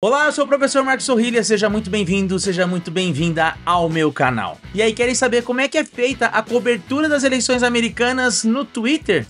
Olá, eu sou o professor Marcos Sorrilha, seja muito bem-vindo, seja muito bem-vinda ao meu canal. E aí, querem saber como é que é feita a cobertura das eleições americanas no Twitter?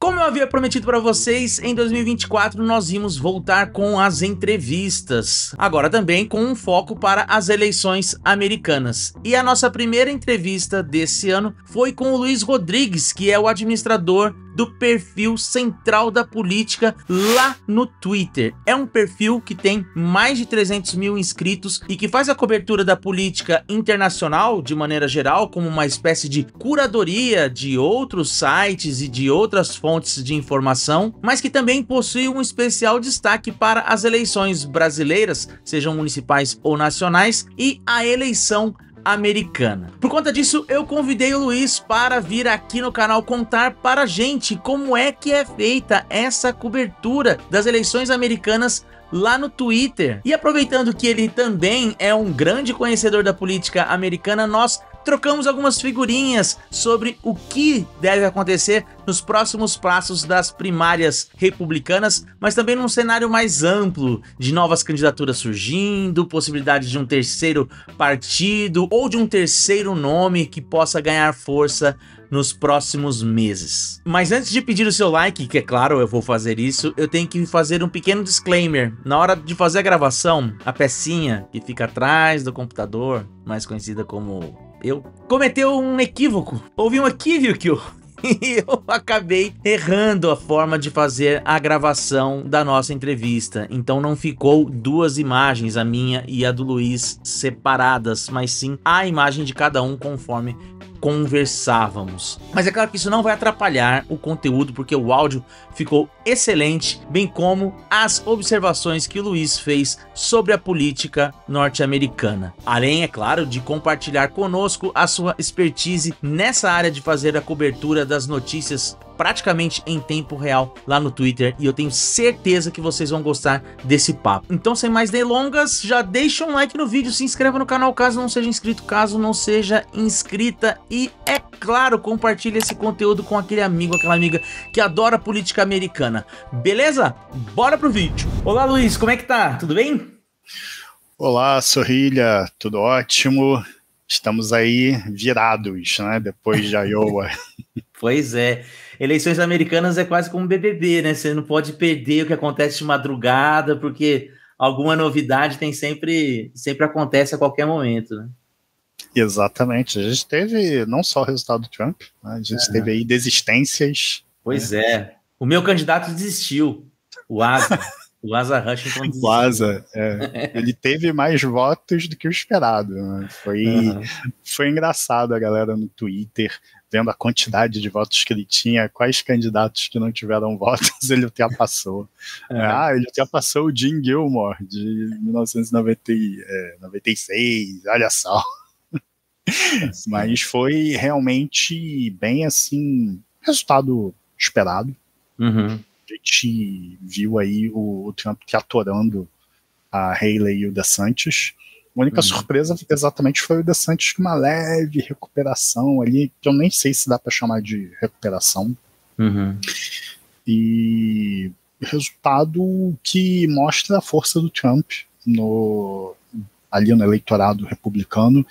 Como eu havia prometido para vocês, em 2024 nós íamos voltar com as entrevistas. Agora também com um foco para as eleições americanas. E a nossa primeira entrevista desse ano foi com o Luiz Rodrigues, que é o administrador do perfil Central da Política lá no Twitter. É um perfil que tem mais de 300 mil inscritos e que faz a cobertura da política internacional de maneira geral, como uma espécie de curadoria de outros sites e de outras fontes de informação, mas que também possui um especial destaque para as eleições brasileiras, sejam municipais ou nacionais, e a eleição americana. Por conta disso, eu convidei o Luiz para vir aqui no canal contar para a gente como é que é feita essa cobertura das eleições americanas lá no Twitter. E aproveitando que ele também é um grande conhecedor da política americana, nós trocamos algumas figurinhas sobre o que deve acontecer nos próximos passos das primárias republicanas, mas também num cenário mais amplo, de novas candidaturas surgindo, possibilidade de um terceiro partido ou de um terceiro nome que possa ganhar força nos próximos meses. Mas antes de pedir o seu like, que é claro, eu vou fazer isso, eu tenho que fazer um pequeno disclaimer. Na hora de fazer a gravação, a pecinha que fica atrás do computador, mais conhecida como eu, cometeu um equívoco. Houve um equívoco. E eu acabei errando a forma de fazer a gravação da nossa entrevista. Então não ficou duas imagens, a minha e a do Luiz, separadas, mas sim a imagem de cada um conforme conversávamos. Mas é claro que isso não vai atrapalhar o conteúdo, porque o áudio ficou excelente, bem como as observações que o Luiz fez sobre a política norte-americana. Além, é claro, de compartilhar conosco a sua expertise nessa área de fazer a cobertura das notícias praticamente em tempo real lá no Twitter, e eu tenho certeza que vocês vão gostar desse papo. Então, sem mais delongas, já deixa um like no vídeo, se inscreva no canal caso não seja inscrito, caso não seja inscrita, e é claro, compartilhe esse conteúdo com aquele amigo, aquela amiga que adora política americana. Beleza? Bora pro vídeo. Olá, Luiz, como é que tá? Tudo bem? Olá, Sorrilha, tudo ótimo. Estamos aí virados, né, depois de Iowa. Pois é, eleições americanas é quase como BBB, né? Você não pode perder o que acontece de madrugada, porque alguma novidade tem sempre acontece a qualquer momento, né? Exatamente, a gente teve não só o resultado do Trump, né, a gente teve aí desistências. Pois é, o meu candidato desistiu, o Asa Hutchinson desistiu. O Asa, ele teve mais votos do que o esperado, né? Foi engraçado a galera no Twitter vendo a quantidade de votos que ele tinha, quais candidatos que não tiveram votos ele ultrapassou. Ele ultrapassou o Jim Gilmore de 1996, olha só. Mas foi realmente bem assim, resultado esperado. A gente viu aí o Trump atorando a Haley e o DeSantis. A única surpresa exatamente foi o DeSantis com uma leve recuperação ali, que eu nem sei se dá para chamar de recuperação. E resultado que mostra a força do Trump ali no eleitorado republicano.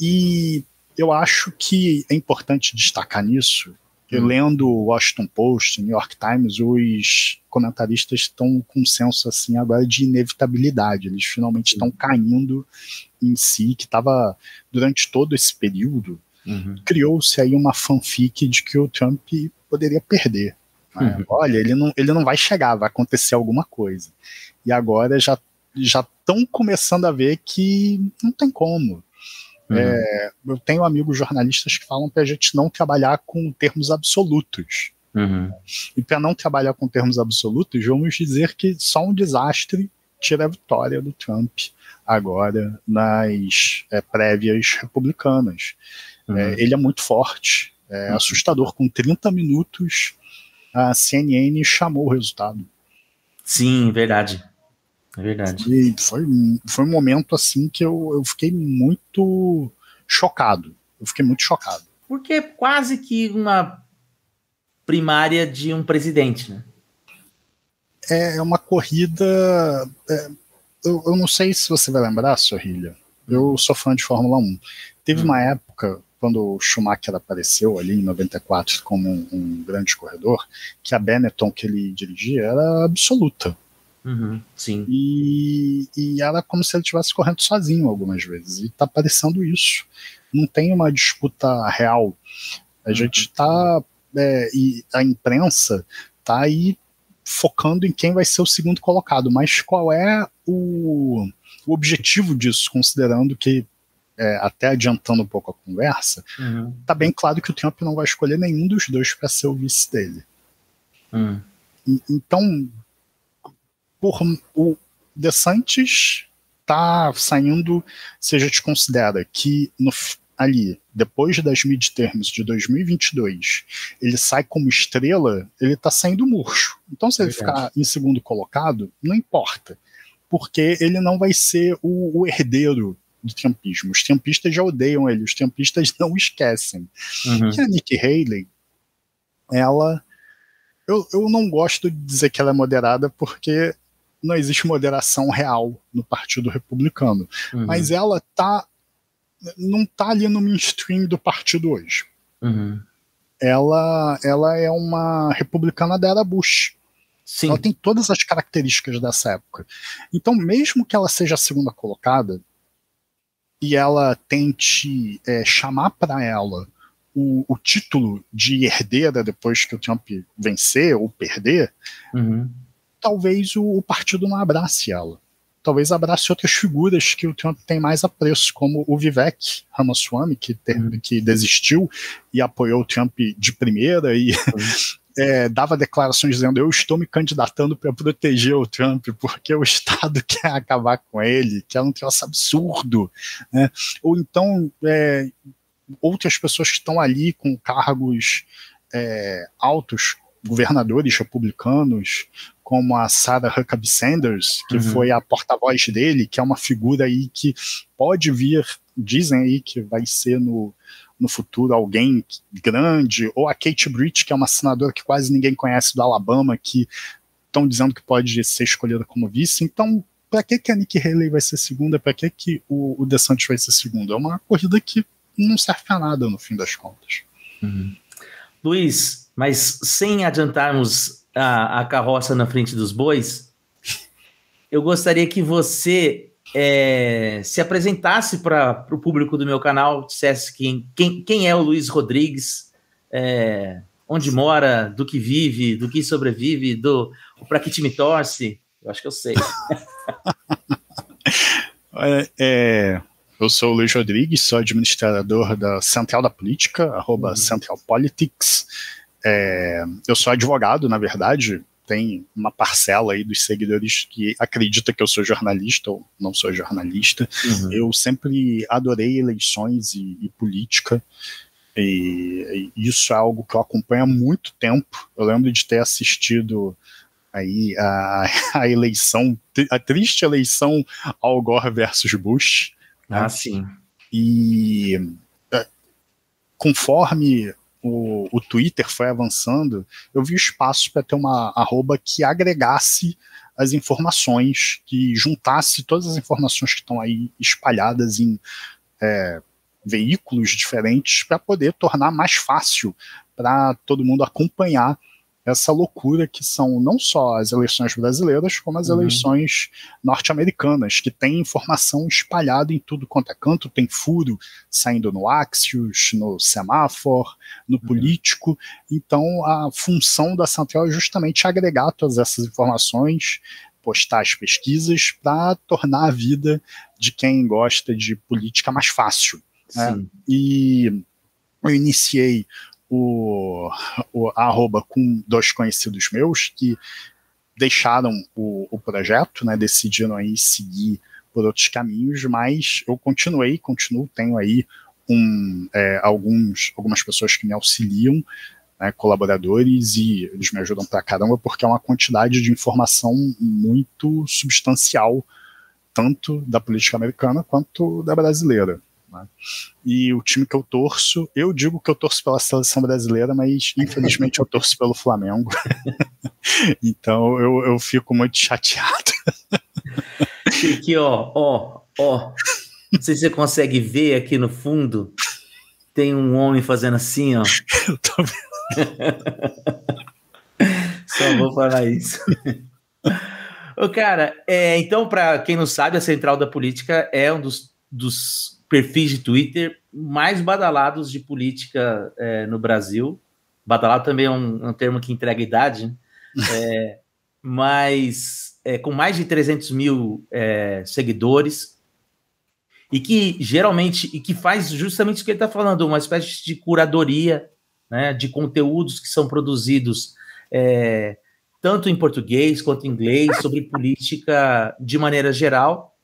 E eu acho que é importante destacar nisso. Eu lendo o Washington Post, New York Times, os comentaristas estão com um senso assim agora de inevitabilidade. Eles finalmente estão caindo em si, que estava durante todo esse período, criou-se aí uma fanfic de que o Trump poderia perder. Olha, ele não vai chegar, vai acontecer alguma coisa. E agora já estão começando a ver que não tem como. Eu tenho amigos jornalistas que falam para a gente não trabalhar com termos absolutos. E para não trabalhar com termos absolutos, vamos dizer que só um desastre tira a vitória do Trump agora nas prévias republicanas. Ele é muito forte, assustador. Com 30 minutos, a CNN chamou o resultado. Sim, verdade. É verdade. E foi um momento assim que eu fiquei muito chocado. Eu fiquei muito chocado. Porque é quase que uma primária de um presidente, né? É uma corrida. Eu não sei se você vai lembrar, Sorrilha. Eu sou fã de Fórmula 1. Teve uma época, quando o Schumacher apareceu ali em 94 como um grande corredor, que a Benetton que ele dirigia era absoluta. Sim. E era como se ele estivesse correndo sozinho algumas vezes. E tá parecendo isso. Não tem uma disputa real. A gente tá. E a imprensa tá aí focando em quem vai ser o segundo colocado. Mas qual é o objetivo disso, considerando que, até adiantando um pouco a conversa, tá bem claro que o Trump não vai escolher nenhum dos dois para ser o vice dele. Então, o DeSantis tá saindo, se a gente considera que ali, depois das midterms de 2022, ele sai como estrela, ele tá saindo murcho. Então, se ele ficar em segundo colocado, não importa, porque ele não vai ser o herdeiro do trumpismo. Os trumpistas já odeiam ele, os trumpistas não esquecem. E a Nikki Haley, ela... Eu não gosto de dizer que ela é moderada, porque não existe moderação real no Partido Republicano. Mas ela não tá ali no mainstream do partido hoje. Ela é uma republicana da era Bush. Sim. Ela tem todas as características dessa época. Então, mesmo que ela seja a segunda colocada e ela tente chamar para ela o título de herdeira depois que o Trump vencer ou perder, talvez o partido não abrace ela. Talvez abrace outras figuras que o Trump tem mais apreço, como o Vivek Ramaswamy, que desistiu e apoiou o Trump de primeira e dava declarações dizendo: eu estou me candidatando para proteger o Trump, porque o Estado quer acabar com ele, que é um troço absurdo. Né? Ou então, outras pessoas que estão ali com cargos altos, governadores republicanos, como a Sarah Huckabee Sanders, que foi a porta-voz dele, que é uma figura aí que pode vir, dizem aí que vai ser no futuro alguém grande, ou a Kate Britt, que é uma senadora que quase ninguém conhece do Alabama, que estão dizendo que pode ser escolhida como vice. Então, para que a Nikki Haley vai ser segunda? Para que o DeSantis vai ser segundo? É uma corrida que não serve para nada no fim das contas. Luiz, mas sem adiantarmos a carroça na frente dos bois, eu gostaria que você se apresentasse para o público do meu canal, dissesse quem é o Luiz Rodrigues, onde mora, do que vive, do que sobrevive, para que time torce. Eu acho que eu sei. Eu sou o Luiz Rodrigues, sou administrador da Central da Política, @CentralPolitics. Eu sou advogado, na verdade. Tem uma parcela aí dos seguidores que acredita que eu sou jornalista ou não sou jornalista. Eu sempre adorei eleições e política, e isso é algo que eu acompanho há muito tempo. Eu lembro de ter assistido aí a eleição, a triste eleição Al Gore versus Bush. Sim. E conforme o Twitter foi avançando, eu vi espaço para ter uma arroba que agregasse as informações, que juntasse todas as informações que estão aí espalhadas em veículos diferentes, para poder tornar mais fácil para todo mundo acompanhar essa loucura que são não só as eleições brasileiras, como as eleições norte-americanas, que tem informação espalhada em tudo quanto é canto, tem furo saindo no Axios, no Semáforo, no Político. Então, a função da Central é justamente agregar todas essas informações, postar as pesquisas, para tornar a vida de quem gosta de política mais fácil. Né? E eu iniciei a arroba com 2 conhecidos meus que deixaram o projeto, né, decidiram aí seguir por outros caminhos, mas eu continuo, tenho aí algumas pessoas que me auxiliam, né, colaboradores, e eles me ajudam pra caramba porque é uma quantidade de informação muito substancial, tanto da política americana quanto da brasileira, né? E o time que eu torço, eu digo que eu torço pela seleção brasileira, mas infelizmente eu torço pelo Flamengo. Então eu fico muito chateado. Aqui, ó. Não sei se você consegue ver aqui no fundo. Tem um homem fazendo assim, ó. Eu tô vendo. Só vou falar isso. Ô, cara, então, para quem não sabe, a Central da Política é um dos perfis de Twitter mais badalados de política no Brasil. Badalado também é um termo que entrega idade, né? Mas com mais de 300 mil seguidores, e que geralmente, e que faz justamente o que ele está falando, uma espécie de curadoria, né, de conteúdos que são produzidos tanto em português quanto em inglês, sobre política de maneira geral,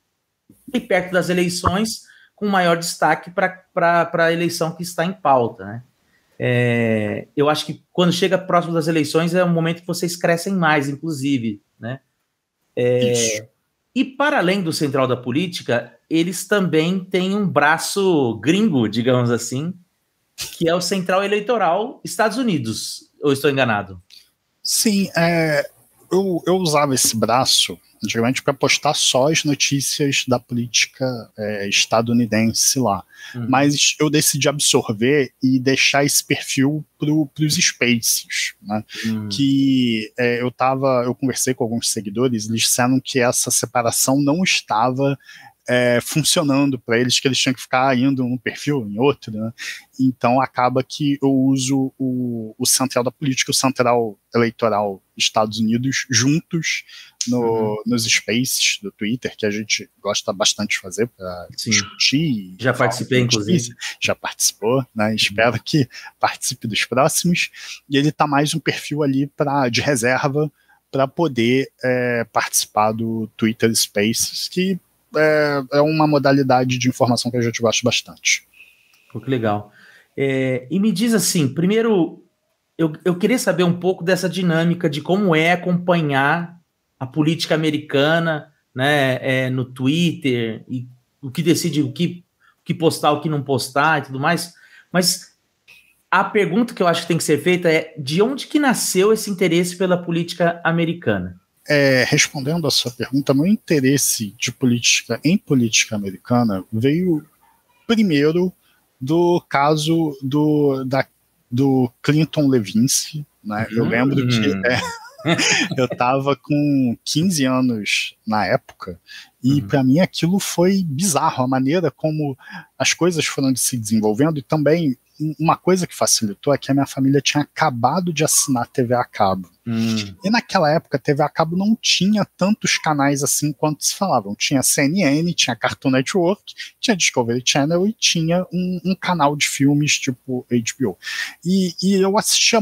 e perto das eleições, com maior destaque para a eleição que está em pauta, né? Eu acho que quando chega próximo das eleições é um momento que vocês crescem mais, inclusive, né? E para além do Central da Política, eles também têm um braço gringo, digamos assim, que é o Central Eleitoral Estados Unidos. Ou estou enganado? Sim, eu usava esse braço antigamente para postar só as notícias da política estadunidense lá. Mas eu decidi absorver e deixar esse perfil para os Spaces, né? Que eu conversei com alguns seguidores, eles disseram que essa separação não estava funcionando para eles, que eles tinham que ficar indo num perfil, em outro, né? Então acaba que eu uso o Central da Política e o Central Eleitoral Estados Unidos juntos nos Spaces do Twitter, que a gente gosta bastante de fazer para discutir. Já participei, inclusive. Já participou, né? Espero que participe dos próximos. E ele tá mais um perfil ali de reserva para poder participar do Twitter Spaces, que é uma modalidade de informação que a gente gosta bastante. Pô, que legal. E me diz assim, primeiro, eu queria saber um pouco dessa dinâmica de como é acompanhar a política americana, né, no Twitter, e o que decide o que postar, o que não postar e tudo mais. Mas a pergunta que eu acho que tem que ser feita é: de onde que nasceu esse interesse pela política americana? Respondendo a sua pergunta, meu interesse em política americana veio primeiro do caso do Clinton Lewinsky, né? Eu lembro que eu estava com 15 anos na época, e para mim aquilo foi bizarro, a maneira como as coisas foram se desenvolvendo. E também uma coisa que facilitou é que a minha família tinha acabado de assinar TV a cabo. E naquela época a TV a cabo não tinha tantos canais assim quanto se falavam. Tinha CNN, tinha Cartoon Network, tinha Discovery Channel e tinha um canal de filmes tipo HBO. E eu assistia,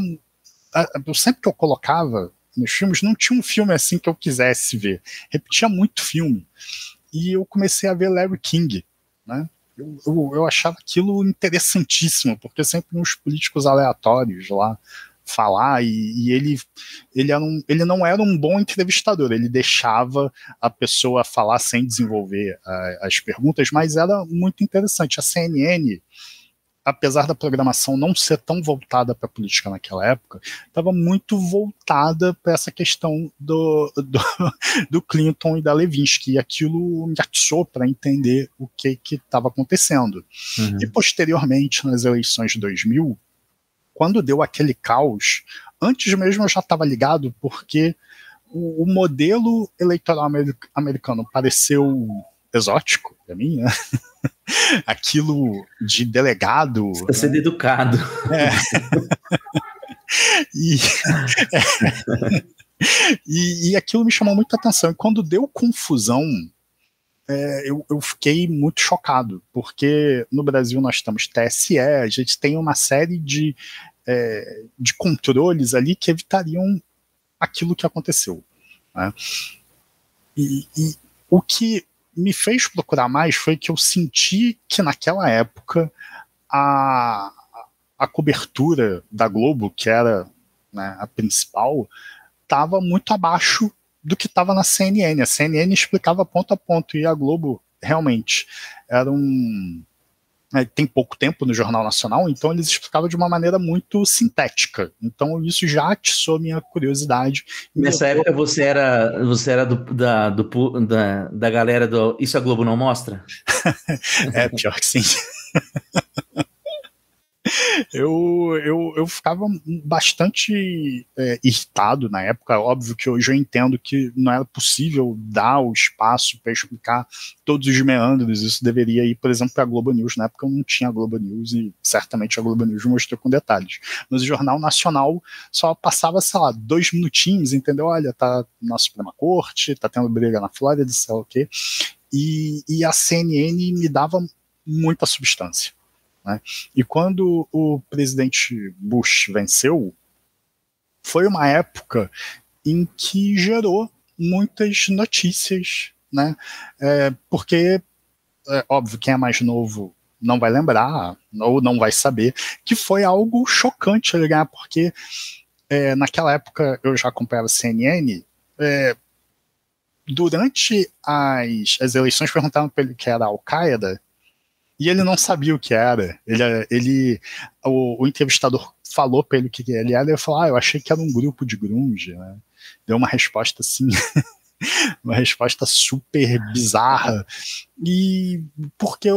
sempre que eu colocava nos filmes, não tinha um filme assim que eu quisesse ver. Repetia muito filme. E eu comecei a ver Larry King, né? Eu achava aquilo interessantíssimo, porque sempre uns políticos aleatórios lá falar, e ele não era um bom entrevistador, ele deixava a pessoa falar sem desenvolver as perguntas, mas era muito interessante. A CNN, apesar da programação não ser tão voltada para a política naquela época, estava muito voltada para essa questão do Clinton e da Lewinsky, e aquilo me atiçou para entender o que estava acontecendo. E posteriormente, nas eleições de 2000, quando deu aquele caos, antes mesmo eu já estava ligado, porque o modelo eleitoral americano pareceu exótico para mim, né? Aquilo de delegado. Você está sendo educado. E aquilo me chamou muita atenção. E quando deu confusão, eu fiquei muito chocado, porque no Brasil nós temos TSE, a gente tem uma série de controles ali que evitariam aquilo que aconteceu, né? E o que me fez procurar mais foi que eu senti que naquela época a cobertura da Globo, que era, né, a principal, estava muito abaixo do que estava na CNN. A CNN explicava ponto a ponto, e a Globo realmente era tem pouco tempo no Jornal Nacional, então eles explicavam de uma maneira muito sintética. Então isso já atiçou minha curiosidade. Nessa época você era da galera do Isso a Globo não mostra? Pior que sim. Eu ficava bastante irritado na época. Óbvio que hoje eu entendo que não era possível dar o espaço para explicar todos os meandros. Isso deveria ir, por exemplo, para a Globo News. Na época eu não tinha a Globo News e certamente a Globo News mostrou com detalhes. Mas o Jornal Nacional só passava, sei lá, 2 minutinhos, entendeu? Olha, tá na Suprema Corte, tá tendo briga na Flórida, sei lá o quê. E a CNN me dava muita substância. Né? E quando o presidente Bush venceu, foi uma época em que gerou muitas notícias, né? Porque, óbvio, quem é mais novo não vai lembrar, ou não vai saber, que foi algo chocante, né? Porque naquela época eu já acompanhava a CNN, durante as eleições perguntavam para ele que era Al-Qaeda, e ele não sabia o que era. O entrevistador falou para ele o que ele era, e ele falou, eu achei que era um grupo de grunge, né? Deu uma resposta assim, uma resposta super bizarra, e porque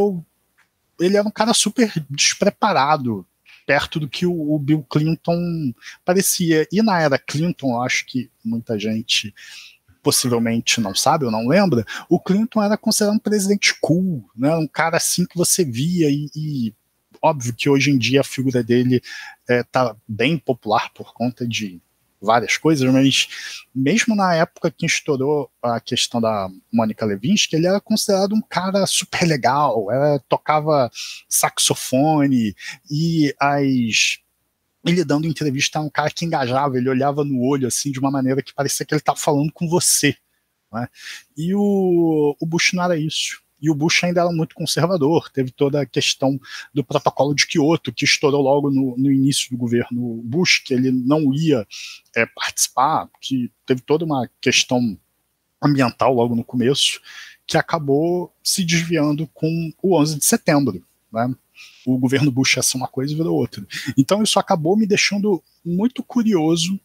ele era um cara super despreparado, perto do que o Bill Clinton parecia. E na era Clinton, eu acho que muita gente possivelmente não sabe ou não lembra, o Clinton era considerado um presidente cool, né? Um cara assim que você via, e óbvio que hoje em dia a figura dele tá bem popular por conta de várias coisas, mas mesmo na época que estourou a questão da Monica Lewinsky, ele era considerado um cara super legal, tocava saxofone, e ele dando entrevista a um cara que engajava, ele olhava no olho assim de uma maneira que parecia que ele estava falando com você, né? E o Bush não era isso. E o Bush ainda era muito conservador, teve toda a questão do protocolo de Kyoto, que estourou logo no início do governo Bush, que ele não ia participar, que teve toda uma questão ambiental logo no começo, que acabou se desviando com o 11 de setembro, né? O governo Bush ia ser uma coisa e virou outra. Então isso acabou me deixando muito curioso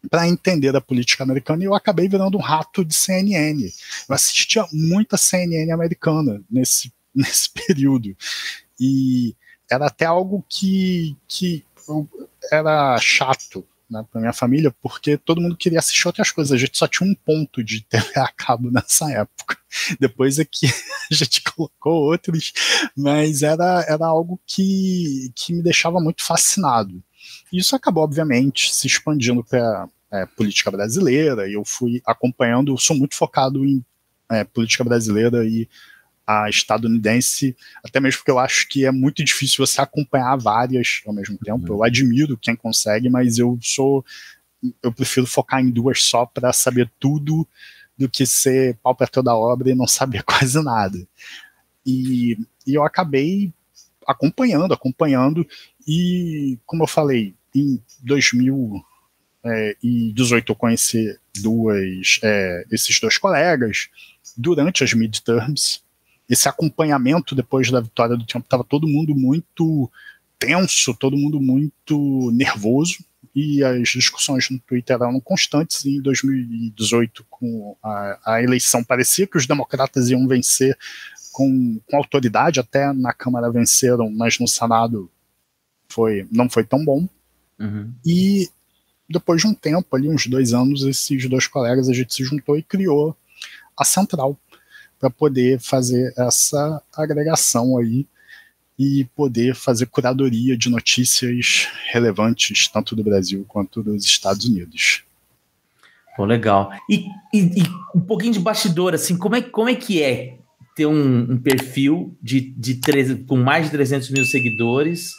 para entender a política americana, e eu acabei virando um rato de CNN. Eu assistia muita CNN americana nesse período, e era até algo que era chato, né, para minha família, porque todo mundo queria assistir outras coisas. A gente só tinha um ponto de TV a cabo nessa época. Depois é que a gente colocou outros, mas era algo que me deixava muito fascinado. E isso acabou, obviamente, se expandindo para política brasileira, e eu fui acompanhando. Eu sou muito focado em política brasileira e a estadunidense, até mesmo porque eu acho que é muito difícil você acompanhar várias ao mesmo tempo. Eu admiro quem consegue, mas eu prefiro focar em 2 só para saber tudo, do que ser pau para toda obra e não saber quase nada. E eu acabei acompanhando, e como eu falei, em 2018 eu conheci esses 2 colegas durante as midterms. Esse acompanhamento depois da vitória do Trump, estava todo mundo muito tenso, todo mundo muito nervoso, e as discussões no Twitter eram constantes. Em 2018, com a eleição, parecia que os democratas iam vencer com autoridade, até na Câmara venceram, mas no Senado não foi tão bom. Uhum. E depois de um tempo, ali uns 2 anos, esses 2 colegas, a gente se juntou e criou a Central, para poder fazer essa agregação aí e poder fazer curadoria de notícias relevantes, tanto do Brasil quanto dos Estados Unidos. Pô, legal. E um pouquinho de bastidor, assim, como é que é ter um perfil com mais de 300 mil seguidores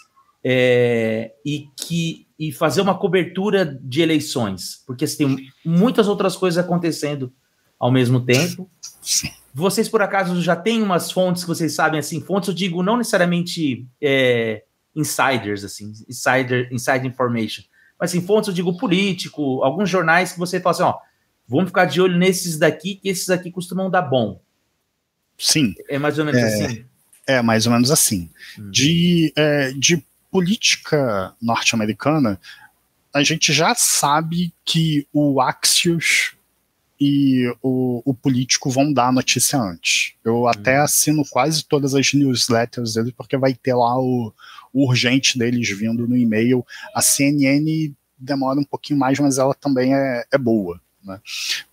e fazer uma cobertura de eleições? Porque você tem muitas outras coisas acontecendo ao mesmo tempo. Sim. Vocês, por acaso, já têm umas fontes que vocês sabem, assim, fontes eu digo não necessariamente insiders, assim, inside information. Mas assim, fontes, eu digo político, alguns jornais que você fala assim, ó, vamos ficar de olho nesses daqui, que esses aqui costumam dar bom. Sim. É mais ou menos assim? É mais ou menos assim. De política norte-americana, a gente já sabe que o Axios e o político vão dar a notícia antes. Eu até assino quase todas as newsletters deles, porque vai ter lá o urgente deles vindo no e-mail. A CNN demora um pouquinho mais, mas ela também é boa. Né?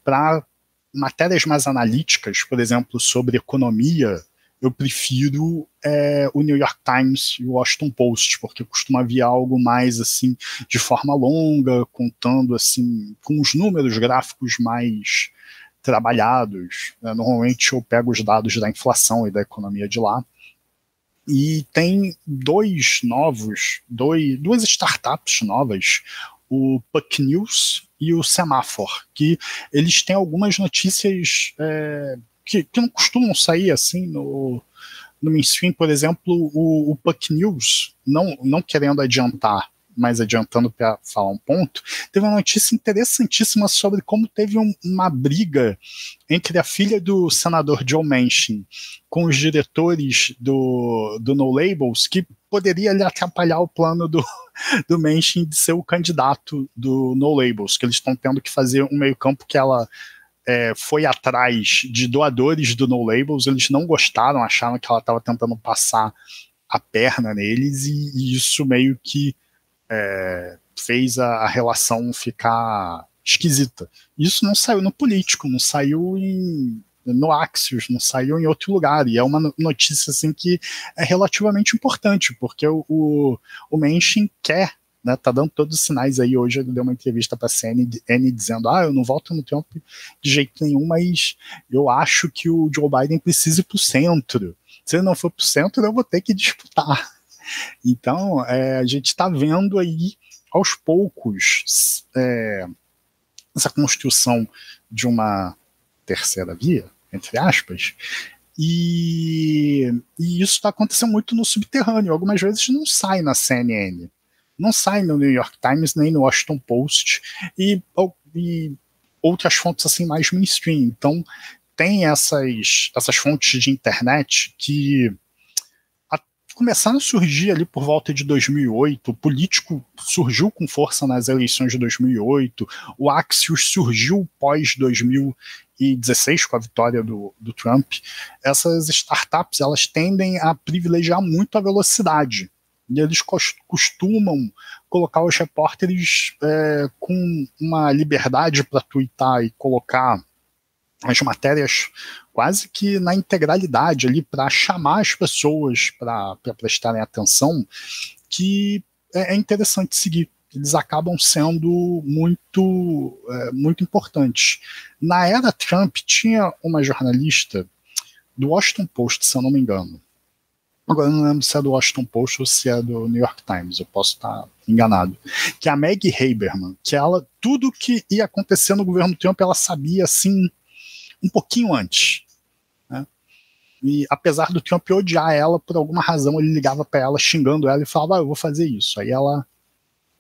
Para matérias mais analíticas, por exemplo, sobre economia, eu prefiro o New York Times e o Washington Post, porque costuma vir algo mais assim de forma longa, contando assim com os números gráficos mais trabalhados. Normalmente eu pego os dados da inflação e da economia de lá. E tem duas startups novas, o Puck News e o Semaphore, que eles têm algumas notícias que não costumam sair assim no mainstream. Por exemplo, o Puck News, não querendo adiantar, mas adiantando para falar um ponto, teve uma notícia interessantíssima sobre como teve uma briga entre a filha do senador Joe Manchin com os diretores do No Labels, que poderia lhe atrapalhar o plano do Manchin de ser o candidato do No Labels, que eles estão tendo que fazer um meio-campo que ela foi atrás de doadores do No Labels, eles não gostaram, acharam que ela estava tentando passar a perna neles, e isso meio que fez a relação ficar esquisita. Isso não saiu no político, não saiu no Axios, não saiu em outro lugar, e é uma notícia assim que é relativamente importante, porque o Manchin quer, né, tá dando todos os sinais aí. Hoje ele deu uma entrevista para a CNN dizendo, eu não volto no Trump de jeito nenhum, mas eu acho que o Joe Biden precisa ir pro centro. Se ele não for pro centro, eu vou ter que disputar. Então, a gente está vendo aí, aos poucos, essa construção de uma terceira via, entre aspas, e isso está acontecendo muito no subterrâneo. Algumas vezes não sai na CNN, não sai no New York Times, nem no Washington Post, e outras fontes assim mais mainstream. Então, tem essas fontes de internet que começaram a surgir ali por volta de 2008, o político surgiu com força nas eleições de 2008, o Axios surgiu pós-2016 com a vitória do Trump. Essas startups, elas tendem a privilegiar muito a velocidade, e eles costumam colocar os repórteres com uma liberdade para twittar e colocar as matérias quase que na integralidade ali, para chamar as pessoas para prestarem atenção, que é interessante seguir. Eles acabam sendo muito importantes. Na era Trump, tinha uma jornalista do Washington Post, se eu não me engano. Agora eu não lembro se é do Washington Post ou se é do New York Times, eu posso estar enganado. Que é a Maggie Haberman, que ela, tudo que ia acontecer no governo Trump, ela sabia assim um pouquinho antes. Né? E apesar do Trump odiar ela, por alguma razão ele ligava para ela xingando ela e falava, eu vou fazer isso. Aí ela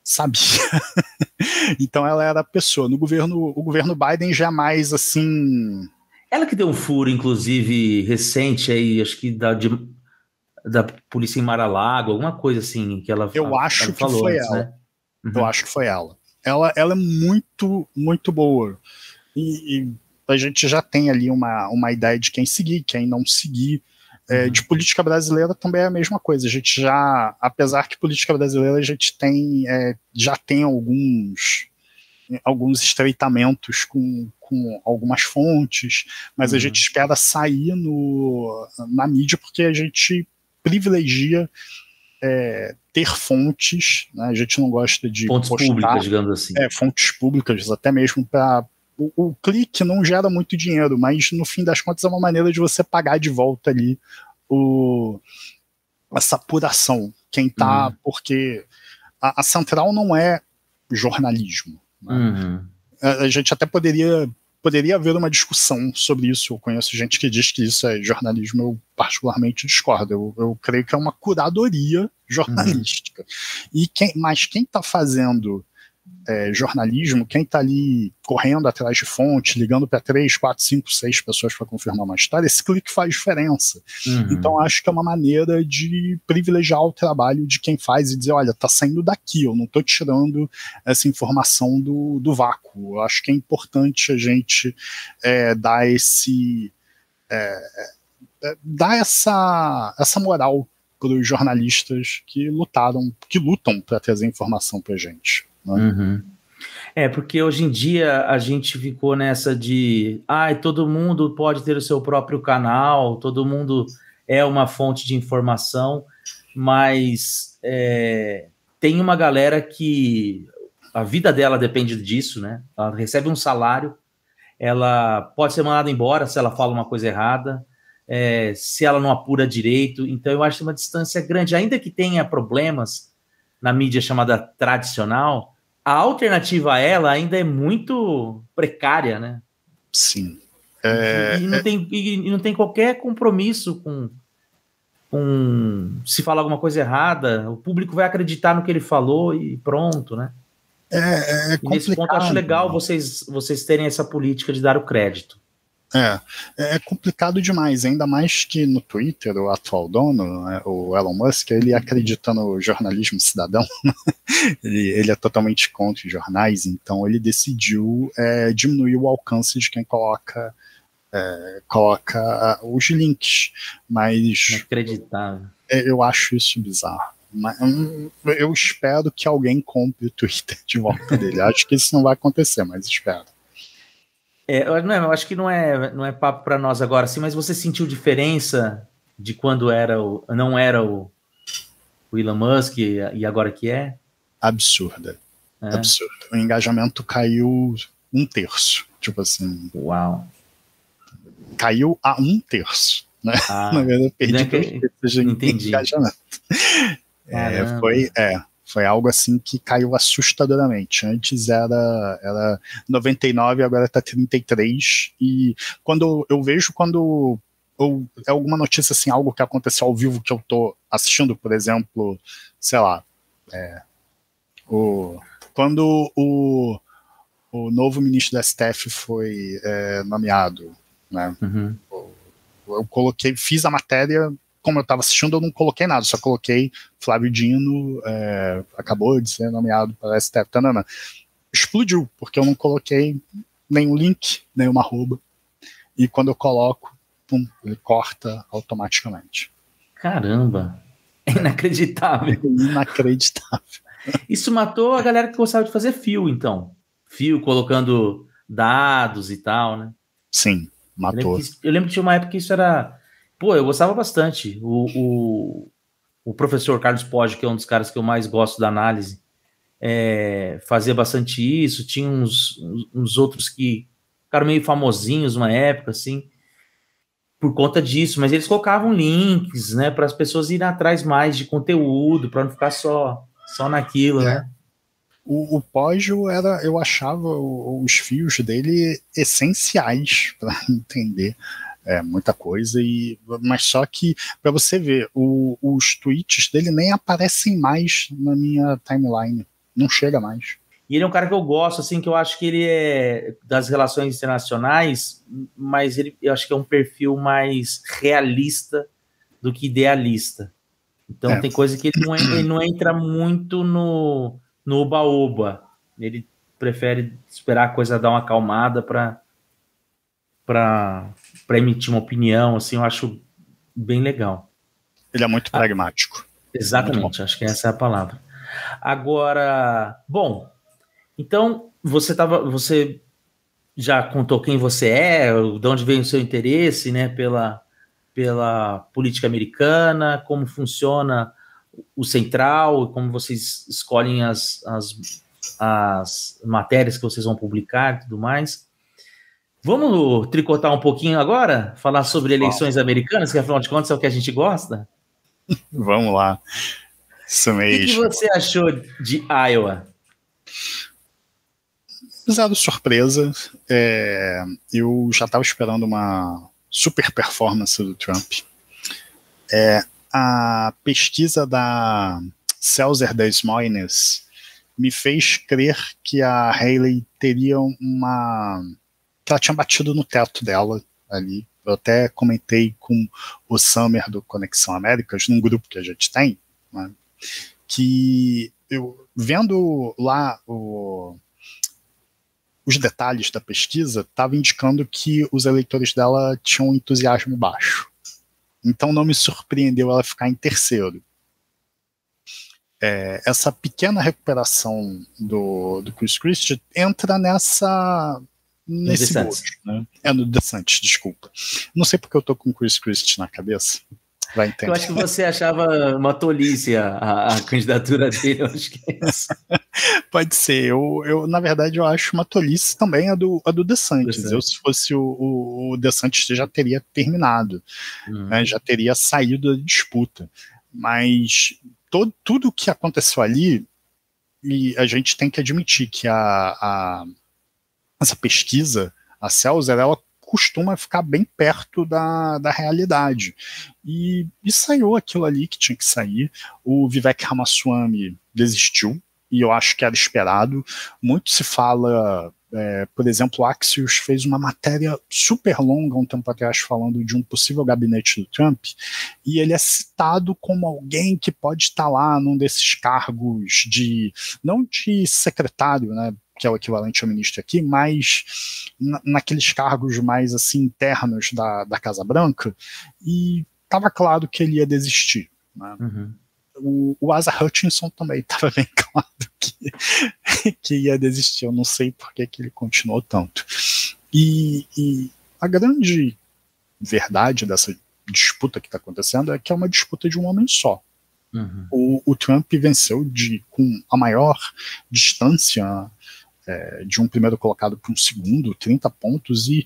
sabia. Então ela era a pessoa. O governo Biden já mais assim... Ela que deu um furo, inclusive, recente aí, acho que da polícia em Mar-a-Lago, alguma coisa assim, que ela Eu acho que falou foi antes, ela. Né? Uhum. Eu acho que foi ela. Ela é muito, muito boa. E a gente já tem ali uma ideia de quem seguir, quem não seguir. De política brasileira também é a mesma coisa. A gente já, apesar que política brasileira a gente tem, já tem alguns estreitamentos com algumas fontes, mas a gente espera sair na mídia porque a gente privilegia ter fontes, né? A gente não gosta de fontes públicas, digamos assim. Fontes públicas, até mesmo para o clique não gera muito dinheiro, mas no fim das contas é uma maneira de você pagar de volta ali essa apuração. Quem tá, porque a central não é jornalismo. Né? A gente até poderia poderia haver uma discussão sobre isso. Eu conheço gente que diz que isso é jornalismo, eu particularmente discordo. Eu creio que é uma curadoria jornalística. Mas quem está fazendo jornalismo, quem está ali correndo atrás de fonte, ligando para 3, 4, 5, 6 pessoas para confirmar uma história, esse clique faz diferença. Então acho que é uma maneira de privilegiar o trabalho de quem faz e dizer, olha, está saindo daqui, eu não estou tirando essa informação do vácuo. Eu acho que é importante a gente dar essa moral para os jornalistas que lutam para trazer informação para a gente. Porque hoje em dia a gente ficou nessa de todo mundo pode ter o seu próprio canal, todo mundo é uma fonte de informação, mas tem uma galera que a vida dela depende disso, né? Ela recebe um salário, ela pode ser mandada embora se ela fala uma coisa errada, se ela não apura direito. Então eu acho uma distância grande, ainda que tenha problemas na mídia chamada tradicional, a alternativa a ela ainda é muito precária, né? Sim. E não tem qualquer compromisso com se falar alguma coisa errada, o público vai acreditar no que ele falou e pronto, né? E nesse ponto eu acho legal vocês terem essa política de dar o crédito. É complicado demais, ainda mais que no Twitter, o atual dono, né, o Elon Musk, ele acredita no jornalismo cidadão, ele é totalmente contra os jornais, então ele decidiu diminuir o alcance de quem coloca os links, mas inacreditável. Eu acho isso bizarro. Mas eu espero que alguém compre o Twitter de volta dele. Acho que isso não vai acontecer, mas espero. Eu acho que não é papo para nós agora, assim, mas você sentiu diferença de quando não era o Elon Musk e agora que é? Absurda. Absurda. O engajamento caiu 1/3. Tipo assim. Uau. Caiu a 1/3. Né? Na verdade, perdi entendi. Engajamento. Foi algo assim que caiu assustadoramente. Antes era 99, agora está 33. E quando é alguma notícia assim, algo que aconteceu ao vivo que eu tô assistindo, por exemplo, sei lá, quando o novo ministro da STF foi nomeado, né? Eu fiz a matéria. Como eu estava assistindo, eu não coloquei nada, só coloquei Flávio Dino acabou de ser nomeado para a STF. Tanana. Explodiu, porque eu não coloquei nenhum link, nenhuma arroba. E quando eu coloco, pum, ele corta automaticamente. Caramba! É inacreditável. Inacreditável. Isso matou a galera que gostava de fazer fio, então. Fio colocando dados e tal, né? Sim, matou. Eu lembro que tinha uma época que isso era... Pô, eu gostava bastante. O professor Carlos Poggi, que é um dos caras que eu mais gosto da análise, fazia bastante isso. Tinha uns outros que ficaram meio famosinhos uma época, assim, por conta disso. Mas eles colocavam links, né, para as pessoas irem atrás mais de conteúdo, para não ficar só naquilo, né? O Poggi eu achava os fios dele essenciais para entender muita coisa, mas só que, para você ver, os tweets dele nem aparecem mais na minha timeline, não chega mais. E ele é um cara que eu gosto, assim, que eu acho que ele é das relações internacionais, mas eu acho que é um perfil mais realista do que idealista. Então tem coisa que ele não entra muito no oba-oba, ele prefere esperar a coisa dar uma acalmada para emitir uma opinião, assim, eu acho bem legal. Ele é muito pragmático. Exatamente, acho que essa é a palavra. Agora, bom, então você já contou quem você é, de onde veio o seu interesse, né, pela política americana, como funciona o Central, como vocês escolhem as matérias que vocês vão publicar e tudo mais. Vamos tricotar um pouquinho agora? Falar sobre eleições americanas, que afinal de contas é o que a gente gosta? Vamos lá. Isso mesmo. O que você achou de Iowa? zero surpresa. Eu já estava esperando uma super performance do Trump. A pesquisa da Celser Des Moines me fez crer que a Haley teria que ela tinha batido no teto dela ali. Eu até comentei com o Summer do Conexão Américas, num grupo que a gente tem, né, que eu, vendo lá os detalhes da pesquisa, estava indicando que os eleitores dela tinham um entusiasmo baixo. Então não me surpreendeu ela ficar em terceiro. Essa pequena recuperação do Chris Christie entra nesse bojo, né? No DeSantis, desculpa. Não sei porque eu tô com o Chris Christie na cabeça. Vai entender. Eu acho que você achava uma tolice a candidatura dele, eu acho que é isso. Pode ser. Eu, na verdade, eu acho uma tolice também a do DeSantis. Eu, se fosse o DeSantis, já teria terminado, né? Já teria saído da disputa. Mas tudo que aconteceu ali, e a gente tem que admitir que essa pesquisa, a Celser, ela costuma ficar bem perto da realidade. E saiu aquilo ali que tinha que sair. O Vivek Ramaswamy desistiu, e eu acho que era esperado. Muito se fala, por exemplo, o Axios fez uma matéria super longa um tempo atrás falando de um possível gabinete do Trump, e ele é citado como alguém que pode estar lá num desses cargos não de secretário, né, que é o equivalente ao ministro aqui, mas naqueles cargos mais assim internos da Casa Branca, e estava claro que ele ia desistir, né? O Asa Hutchinson também estava bem claro que ia desistir. Eu não sei por que ele continuou tanto. E a grande verdade dessa disputa que está acontecendo é que é uma disputa de um homem só. O Trump venceu com a maior distância de um primeiro colocado para um segundo, 30 pontos, e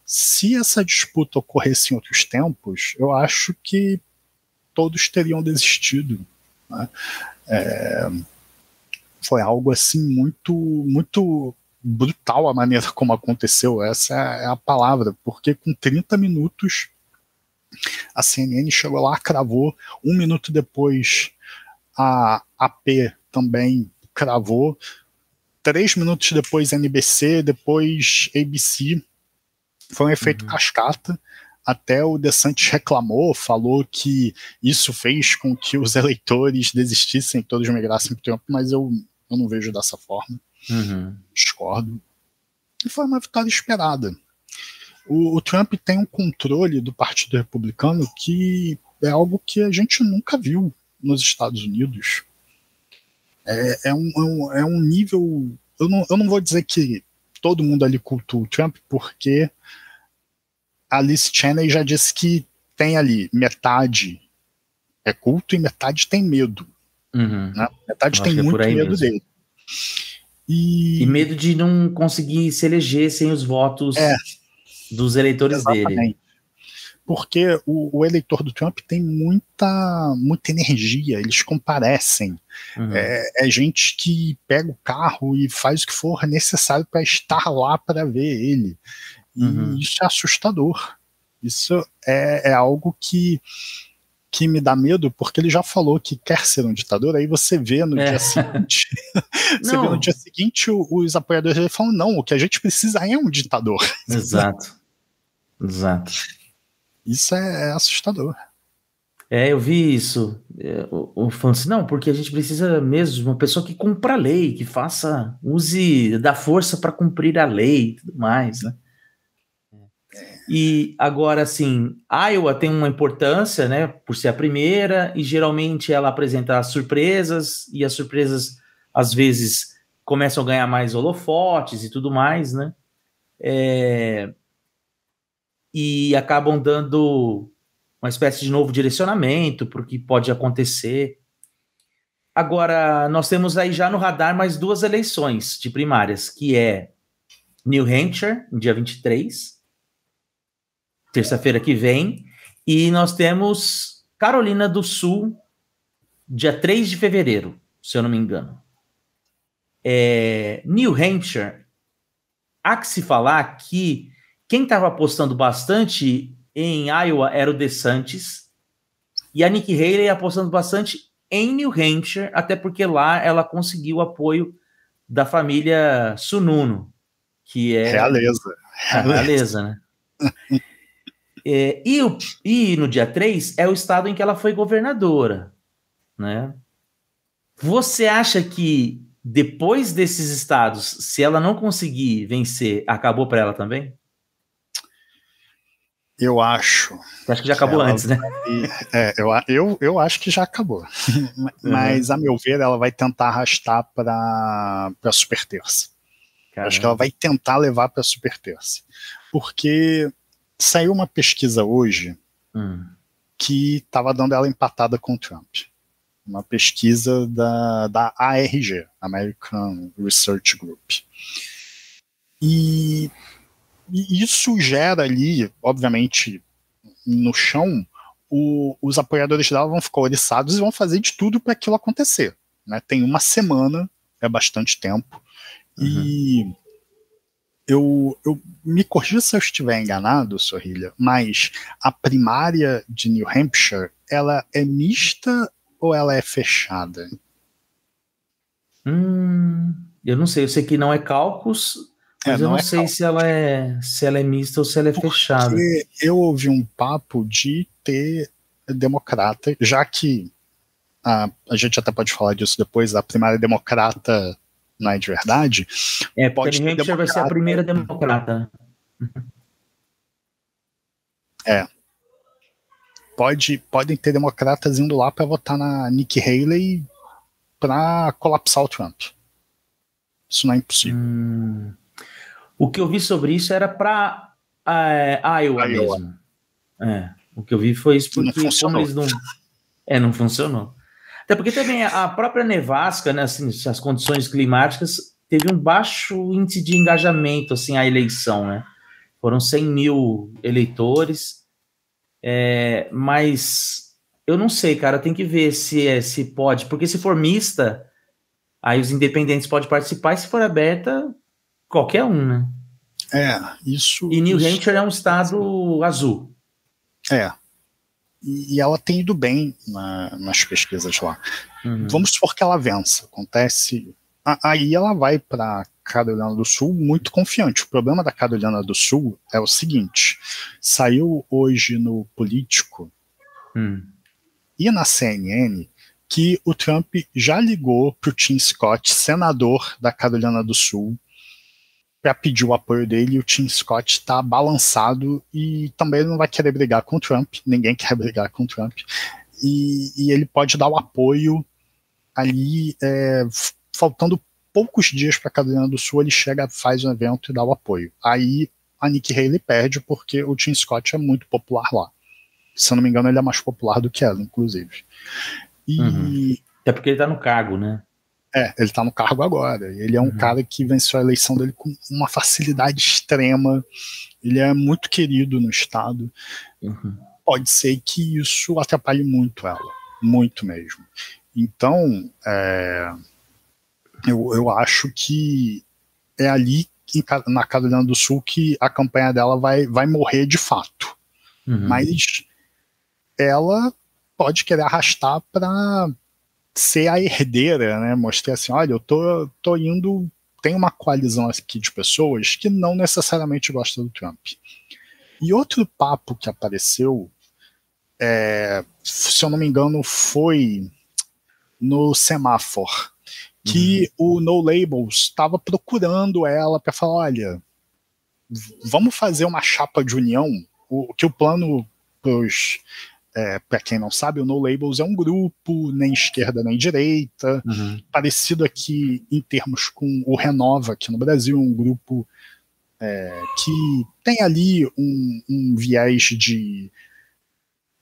se essa disputa ocorresse em outros tempos, eu acho que todos teriam desistido, né? Foi algo assim muito, muito brutal a maneira como aconteceu, essa é a palavra, porque com 30 minutos a CNN chegou lá, cravou, 1 minuto depois a AP também cravou, 3 minutos depois NBC, depois ABC, foi um efeito cascata. Até o DeSantis reclamou, falou que isso fez com que os eleitores desistissem, todos migrassem para o Trump, mas eu não vejo dessa forma. Discordo. E foi uma vitória esperada. O Trump tem um controle do Partido Republicano que é algo que a gente nunca viu nos Estados Unidos. É um nível... Eu não vou dizer que todo mundo ali cultua o Trump, porque a Liz Cheney já disse que tem ali metade é culto e metade tem medo. Né? Metade tem muito medo dele. E medo de não conseguir se eleger sem os votos dos eleitores dele. Porque o eleitor do Trump tem muita energia, eles comparecem. É gente que pega o carro e faz o que for necessário para estar lá para ver ele. E isso é assustador. Isso é algo que me dá medo, porque ele já falou que quer ser um ditador, aí você vê no dia seguinte, os apoiadores dele falam, não, o que a gente precisa é um ditador. Exato. Isso é assustador. Eu vi isso. Falando assim, não, porque a gente precisa mesmo de uma pessoa que cumpra a lei, que use da força para cumprir a lei e tudo mais, né? E agora, assim, Iowa tem uma importância, né, por ser a primeira, e geralmente ela apresenta as surpresas, e as surpresas, às vezes, começam a ganhar mais holofotes e tudo mais, né? E acabam dando uma espécie de novo direcionamento para o que pode acontecer. Agora, nós temos aí já no radar mais 2 eleições de primárias, que é New Hampshire, no dia 23, terça-feira que vem, e nós temos Carolina do Sul, dia 3 de fevereiro, se eu não me engano. New Hampshire há que se falar que quem estava apostando bastante em Iowa era o DeSantis, e a Nikki Haley apostando bastante em New Hampshire, até porque lá ela conseguiu o apoio da família Sununu, que é Realeza. a realeza, né? E no dia 3 é o estado em que ela foi governadora, né? Você acha que depois desses estados, se ela não conseguir vencer, acabou para ela também? Eu acho. Você acha que já acabou antes, né? Eu acho que já acabou. Mas, a meu ver, ela vai tentar arrastar para a super terça. Acho que ela vai tentar levar para a super terça. Porque saiu uma pesquisa hoje que estava dando ela empatada com o Trump. Uma pesquisa da ARG, American Research Group. E isso gera ali, obviamente, no chão, os apoiadores dela vão ficar oriçados e vão fazer de tudo para aquilo acontecer. Né? Tem uma semana, é bastante tempo, e eu me corrija se eu estiver enganado, Sorrilha, mas a primária de New Hampshire, ela é mista ou ela é fechada? Eu não sei, eu sei que não é caucus, mas eu não sei se ela é mista ou se ela é fechada. Eu ouvi um papo de ter democrata, já que a gente até pode falar disso depois, a primária democrata não é de verdade. Porque New Hampshire vai ser a primeira democrata. Podem ter democratas indo lá para votar na Nikki Haley para colapsar o Trump. Isso não é impossível. O que eu vi sobre isso era para Iowa mesmo. O que eu vi foi isso, porque como eles não funcionou. Até porque também a própria nevasca, né, assim, as condições climáticas, teve um baixo índice de engajamento assim, à eleição. Né? Foram 100 mil eleitores, mas eu não sei, cara, tem que ver se pode, porque se for mista, aí os independentes podem participar, e se for aberta, qualquer um, né? Isso. E New Hampshire é um estado azul. E ela tem ido bem nas pesquisas lá. Vamos supor que ela vença. Acontece. Aí ela vai para Carolina do Sul muito confiante. O problema da Carolina do Sul é o seguinte: saiu hoje no Político e na CNN que o Trump já ligou para o Tim Scott, senador da Carolina do Sul, para pedir o apoio dele, e o Tim Scott está balançado e também não vai querer brigar com o Trump, ninguém quer brigar com o Trump, e ele pode dar o apoio ali, faltando poucos dias para a Carolina do Sul, ele chega, faz um evento e dá o apoio. Aí a Nikki Haley perde porque o Tim Scott é muito popular lá. Se eu não me engano, ele é mais popular do que ela, inclusive. Até porque ele está no cargo, né? Ele está no cargo agora. Ele é um cara que venceu a eleição dele com uma facilidade extrema. Ele é muito querido no estado. Pode ser que isso atrapalhe muito ela. Muito mesmo. Então, eu acho que é ali, na Carolina do Sul, que a campanha dela vai morrer de fato. Mas ela pode querer arrastar para ser a herdeira, né? Mostrar assim, olha, eu tô indo, tem uma coalizão aqui de pessoas que não necessariamente gostam do Trump. E outro papo que apareceu, se eu não me engano, foi no semáforo, que o No Labels estava procurando ela para falar, olha, vamos fazer uma chapa de união, que o plano para quem não sabe, o No Labels é um grupo, nem esquerda nem direita, parecido aqui em termos com o Renova aqui no Brasil, um grupo que tem ali um viés de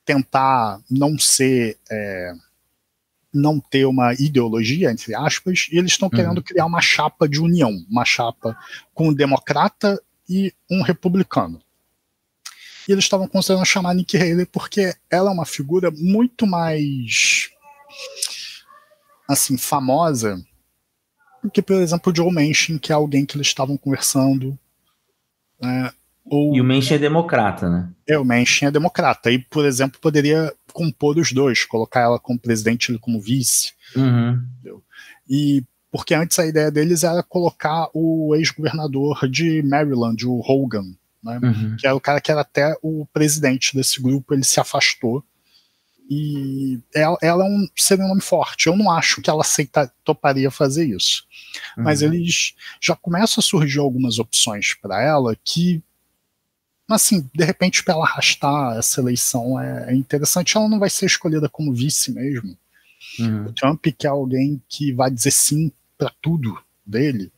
tentar não ter uma ideologia, entre aspas, e eles estão querendo criar uma chapa de união, uma chapa com um democrata e um republicano. E eles estavam considerando chamar Nikki Haley porque ela é uma figura muito mais famosa do que, por exemplo, o Joe Manchin, que é alguém que eles estavam conversando, E o Manchin é democrata, né? O Manchin é democrata. E, por exemplo, poderia compor os dois, colocar ela como presidente e ele como vice. E porque antes a ideia deles era colocar o ex-governador de Maryland, o Hogan, né? Que era o cara que era até o presidente desse grupo, ele se afastou. E ela seria um nome forte. Eu não acho que ela toparia fazer isso. Mas eles já começam a surgir algumas opções para ela que, assim, de repente, para ela arrastar essa eleição é interessante. Ela não vai ser escolhida como vice mesmo. O Trump quer alguém que vai dizer sim para tudo dele.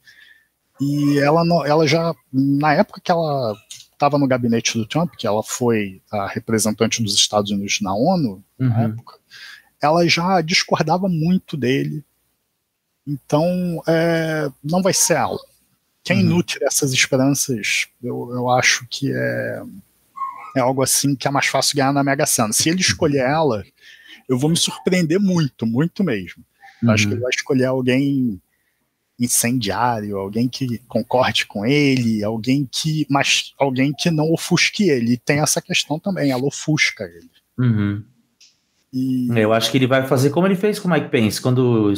E ela já, na época que ela estava no gabinete do Trump, que ela foi a representante dos Estados Unidos na ONU, na época, ela já discordava muito dele. Então, não vai ser ela. Quem nutre essas esperanças, eu acho que é algo assim que é mais fácil ganhar na Mega Sena. Se ele escolher ela, eu vou me surpreender muito, muito mesmo. Eu acho que ele vai escolher alguém incendiário, alguém que concorde com ele, alguém que não ofusque ele. E tem essa questão também, ela ofusca ele. Eu acho que ele vai fazer como ele fez com o Mike Pence, quando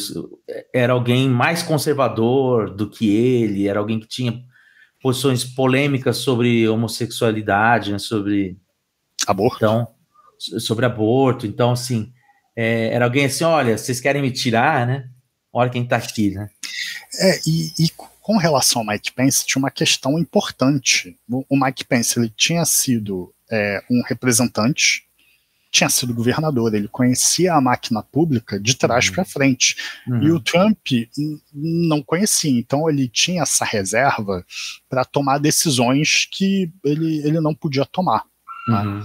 era alguém mais conservador do que ele, era alguém que tinha posições polêmicas sobre homossexualidade, né, sobre aborto. Então, sobre aborto. Então, assim, era alguém assim, olha, vocês querem me tirar, né? Olha quem tá aqui, né? E com relação ao Mike Pence, tinha uma questão importante. O Mike Pence, ele tinha sido um representante, tinha sido governador, ele conhecia a máquina pública de trás para frente. E o Trump não conhecia, então ele tinha essa reserva para tomar decisões que ele não podia tomar. Né?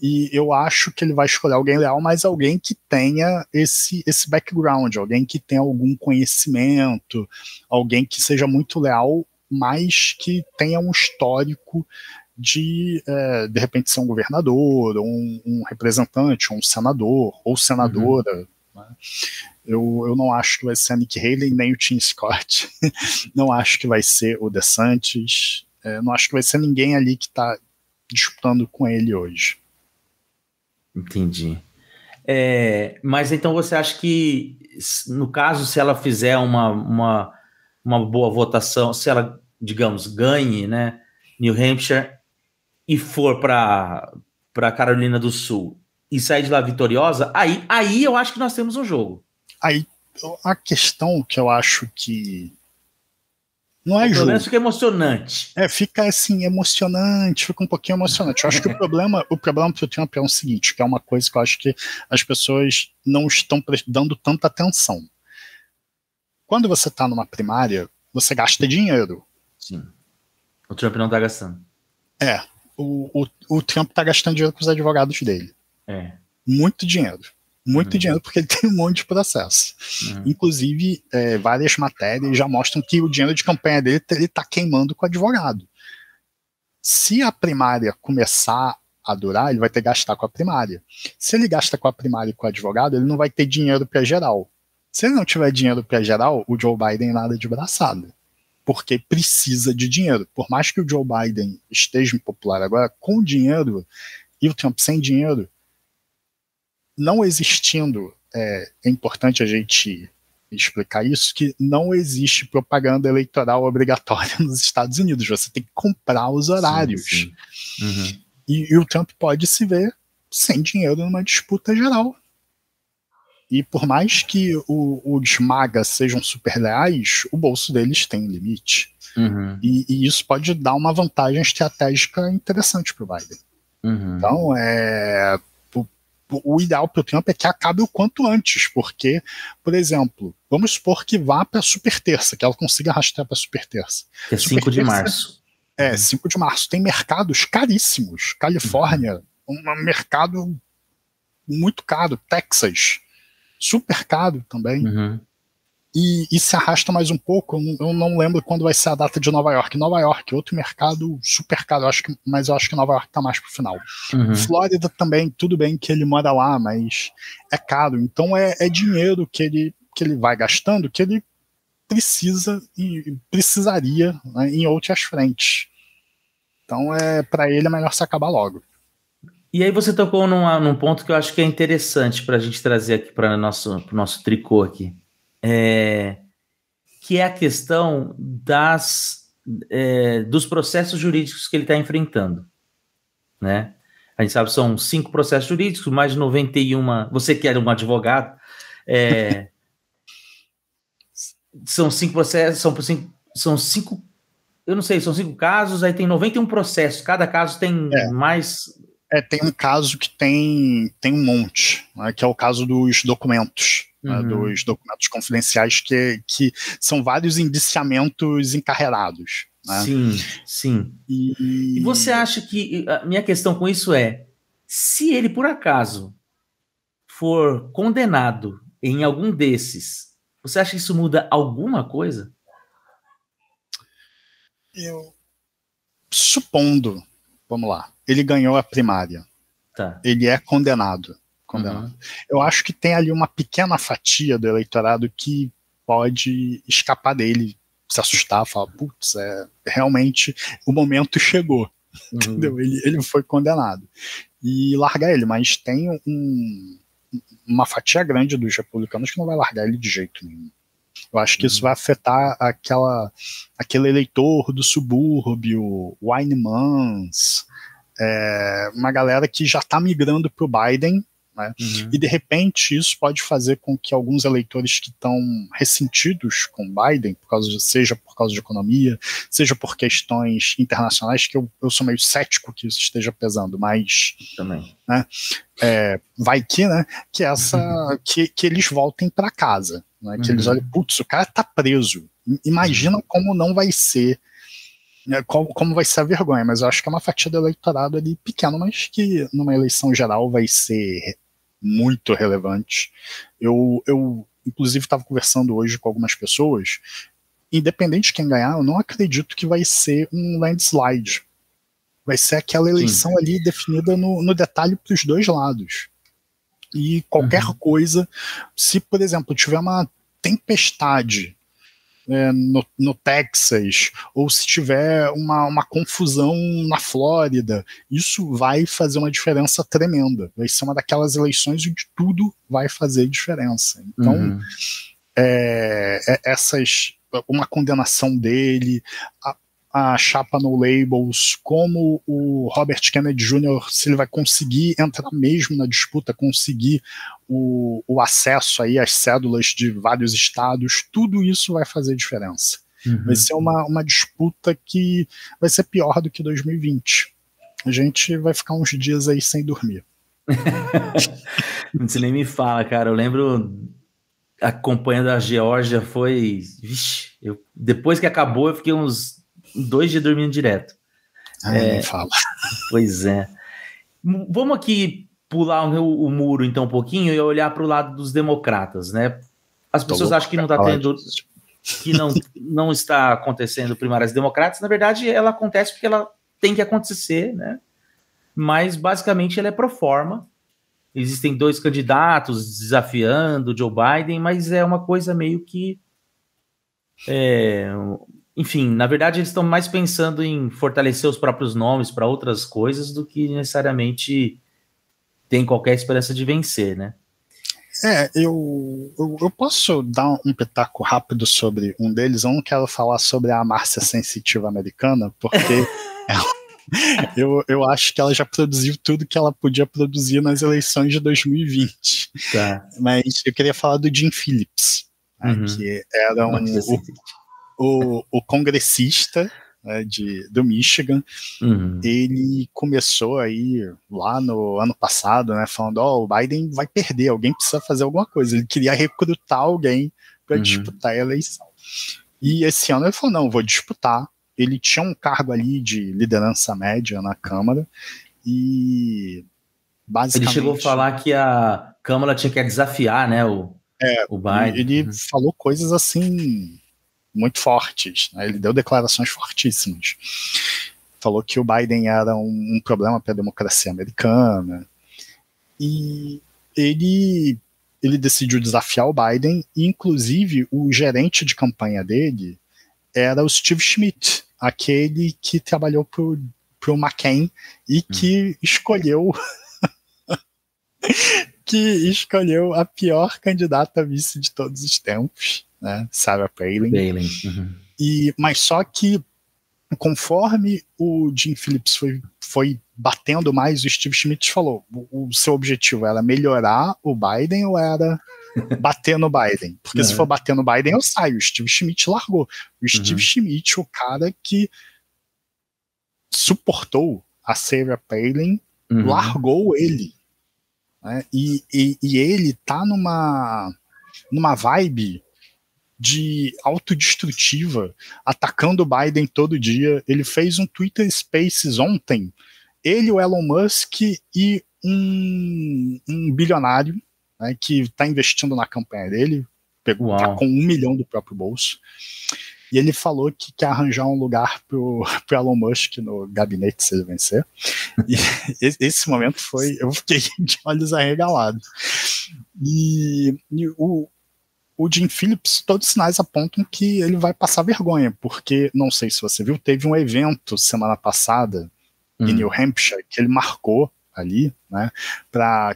E eu acho que ele vai escolher alguém leal, mas alguém que tenha esse background, alguém que tenha algum conhecimento, alguém que seja muito leal, mas que tenha um histórico de repente ser um governador, ou um representante, ou um senador, ou senadora. Né? Eu não acho que vai ser a Nikki Haley, nem o Tim Scott. Não acho que vai ser o DeSantis. Não acho que vai ser ninguém ali que está disputando com ele hoje. Entendi. Mas então você acha que, no caso, se ela fizer uma boa votação, se ela, digamos, ganhe, né, New Hampshire e for para Carolina do Sul e sair de lá vitoriosa, aí eu acho que nós temos um jogo. Aí a questão que eu acho que não é jogo. Pelo menos fica emocionante. Fica assim, emocionante, fica um pouquinho emocionante. Eu acho que o problema pro Trump é o seguinte, que é uma coisa que eu acho que as pessoas não estão dando tanta atenção. Quando você tá numa primária, você gasta dinheiro. Sim. O Trump não tá gastando. O Trump tá gastando dinheiro com os advogados dele. Muito dinheiro. Muito dinheiro, porque ele tem um monte de processo. Inclusive, várias matérias já mostram que o dinheiro de campanha dele ele tá queimando com o advogado. Se a primária começar a durar, ele vai ter que gastar com a primária. Se ele gasta com a primária e com o advogado, ele não vai ter dinheiro para geral. Se ele não tiver dinheiro para geral, o Joe Biden nada de braçada. Porque precisa de dinheiro. Por mais que o Joe Biden esteja impopular agora, com dinheiro, e o Trump sem dinheiro, não existindo, é importante a gente explicar isso, que não existe propaganda eleitoral obrigatória nos Estados Unidos. Você tem que comprar os horários. Sim. E o Trump pode se ver sem dinheiro numa disputa geral. E por mais que os MAGA sejam super leais, o bolso deles tem limite. E isso pode dar uma vantagem estratégica interessante para o Biden. Então, o ideal para o Trump é que acabe o quanto antes, porque, por exemplo, vamos supor que vá para a super terça, que ela consiga arrastar para a super terça. Que é 5 de março. 5 de março. Tem mercados caríssimos. Califórnia, um mercado muito caro. Texas, super caro também. E se arrasta mais um pouco, eu não lembro quando vai ser a data de Nova York. Nova York, outro mercado super caro, mas eu acho que Nova York está mais pro final. Flórida também, tudo bem que ele mora lá, mas é caro. Então é dinheiro que ele vai gastando, que ele precisa e precisaria, né, em outras frentes. Então, para ele é melhor se acabar logo. E aí você tocou num ponto que eu acho que é interessante para a gente trazer aqui para o nosso tricô aqui. Que é a questão dos processos jurídicos que ele está enfrentando, né? A gente sabe que são 5 processos jurídicos, mais de 91... Você que é um advogado, são 5 processos, são 5... Eu não sei, são 5 casos, aí tem 91 processos, cada caso tem mais... Tem um caso que tem um monte, né, que é o caso dos documentos, né, dos documentos confidenciais, que são vários indiciamentos encarreirados. Né? Sim. E você acha que... A minha questão com isso se ele, por acaso, for condenado em algum desses, você acha que isso muda alguma coisa? Supondo, vamos lá, ele ganhou a primária, ele é condenado. Eu acho que tem ali uma pequena fatia do eleitorado que pode escapar dele, se assustar, falar, putz, realmente o momento chegou, entendeu? Ele foi condenado. E largar ele, mas tem uma fatia grande dos republicanos que não vai largar ele de jeito nenhum. Eu acho que isso vai afetar aquele eleitor do subúrbio, Wine-Mans, uma galera que já está migrando para o Biden, né? E de repente isso pode fazer com que alguns eleitores que estão ressentidos com Biden, seja por causa de economia, seja por questões internacionais, que eu sou meio cético que isso esteja pesando, mas também, né, vai que, né, que eles voltem para casa, né, que eles olhem, putz, o cara tá preso, imagina como não vai ser, como vai ser a vergonha, mas eu acho que é uma fatia do eleitorado ali pequeno, mas que numa eleição geral vai ser muito relevante. Eu inclusive estava conversando hoje com algumas pessoas, independente de quem ganhar, eu não acredito que vai ser um landslide, vai ser aquela eleição ali definida no detalhe para os dois lados. E qualquer coisa, se por exemplo tiver uma tempestade no Texas, ou se tiver uma confusão na Flórida, isso vai fazer uma diferença tremenda. Vai ser uma daquelas eleições onde tudo vai fazer diferença. Então, uma condenação dele, a chapa no labels, como o Robert Kennedy Jr., se ele vai conseguir entrar mesmo na disputa, conseguir o acesso aí às cédulas de vários estados, tudo isso vai fazer diferença. Vai ser uma disputa que vai ser pior do que 2020. A gente vai ficar uns dias aí sem dormir. Você nem me fala, cara. Eu lembro acompanhando a Geórgia, foi... Vixe, depois que acabou, eu fiquei uns 2 dias dormindo direto. Nem fala. Pois é. Vamos aqui pular o muro então um pouquinho e olhar para o lado dos democratas, né? As pessoas acham que não está tendo, que não está acontecendo primárias democratas. Na verdade, ela acontece porque ela tem que acontecer, né? Mas basicamente ela é pro forma. Existem 2 candidatos desafiando Joe Biden, mas é uma coisa meio que enfim, na verdade eles estão mais pensando em fortalecer os próprios nomes para outras coisas do que necessariamente tem qualquer esperança de vencer, né? Eu posso dar um pitaco rápido sobre um deles. Eu não quero falar sobre a Márcia Sensitiva americana, porque eu acho que ela já produziu tudo que ela podia produzir nas eleições de 2020. Tá. Mas eu queria falar do Jim Phillips, né, que era o congressista, né, do Michigan. Ele começou aí lá no ano passado, né, falando, o Biden vai perder, alguém precisa fazer alguma coisa. Ele queria recrutar alguém para disputar a eleição. E esse ano ele falou, não, vou disputar. Ele tinha um cargo ali de liderança média na Câmara e basicamente... Ele chegou a falar que a Câmara tinha que desafiar, né, o Biden. Ele falou coisas assim muito fortes, né? Ele deu declarações fortíssimas. Falou que o Biden era um problema para a democracia americana. E ele decidiu desafiar o Biden, e inclusive o gerente de campanha dele era o Steve Schmidt, aquele que trabalhou pro pro McCain e que escolheu a pior candidata a vice de todos os tempos, né, Sarah Palin. Mas só que conforme o Jim Phillips foi batendo mais, o Steve Schmidt falou, o seu objetivo era melhorar o Biden ou era bater no Biden? Porque se for bater no Biden, eu saio. O Steve Schmidt largou. O Steve Schmidt, o cara que suportou a Sarah Palin, largou ele. Né? E ele tá numa vibe de autodestrutiva, atacando o Biden todo dia. Ele fez um Twitter Spaces ontem, ele, o Elon Musk e um bilionário, né, que está investindo na campanha dele, tá com 1 milhão do próprio bolso, e ele falou que quer arranjar um lugar pro Elon Musk no gabinete se ele vencer. E esse momento eu fiquei de olhos arregalados. E o Jim Phillips, todos os sinais apontam que ele vai passar vergonha, porque, não sei se você viu, teve um evento semana passada em New Hampshire, que ele marcou ali, né, para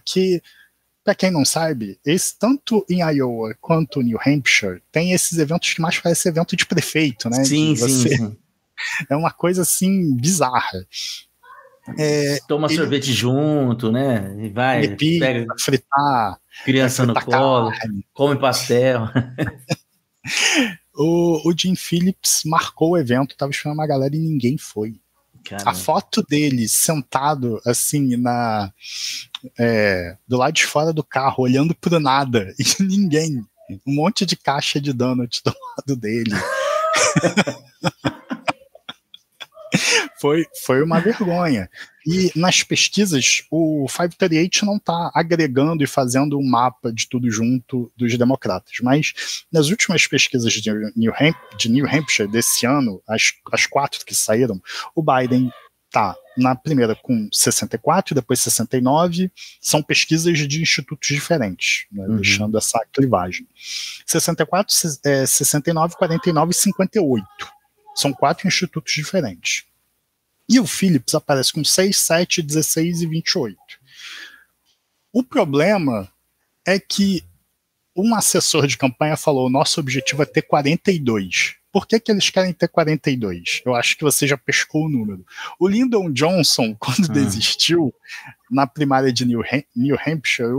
quem não sabe, tanto em Iowa quanto New Hampshire, tem esses eventos que mais parecem evento de prefeito, né? Sim. É uma coisa, assim, bizarra. Toma sorvete junto, né? E vai, pega, fritar, criança no colo, come pastel. O Jim Phillips marcou o evento, tava esperando uma galera e ninguém foi. Caramba. A foto dele sentado assim do lado de fora do carro, olhando pro nada, e ninguém, um monte de caixa de donut do lado dele. Foi uma vergonha. E nas pesquisas, o 538 não está agregando e fazendo um mapa de tudo junto dos democratas, mas nas últimas pesquisas de New Hampshire desse ano, as 4 que saíram, o Biden está na primeira com 64, depois 69, são pesquisas de institutos diferentes, né, deixando essa clivagem. 64, 69, 49 e 58. São 4 institutos diferentes. E o Phillips aparece com 6, 7, 16 e 28. O problema é que um assessor de campanha falou: nosso objetivo é ter 42. Por que eles querem ter 42? Eu acho que você já pescou o número. O Lyndon Johnson, quando desistiu na primária de New Hampshire,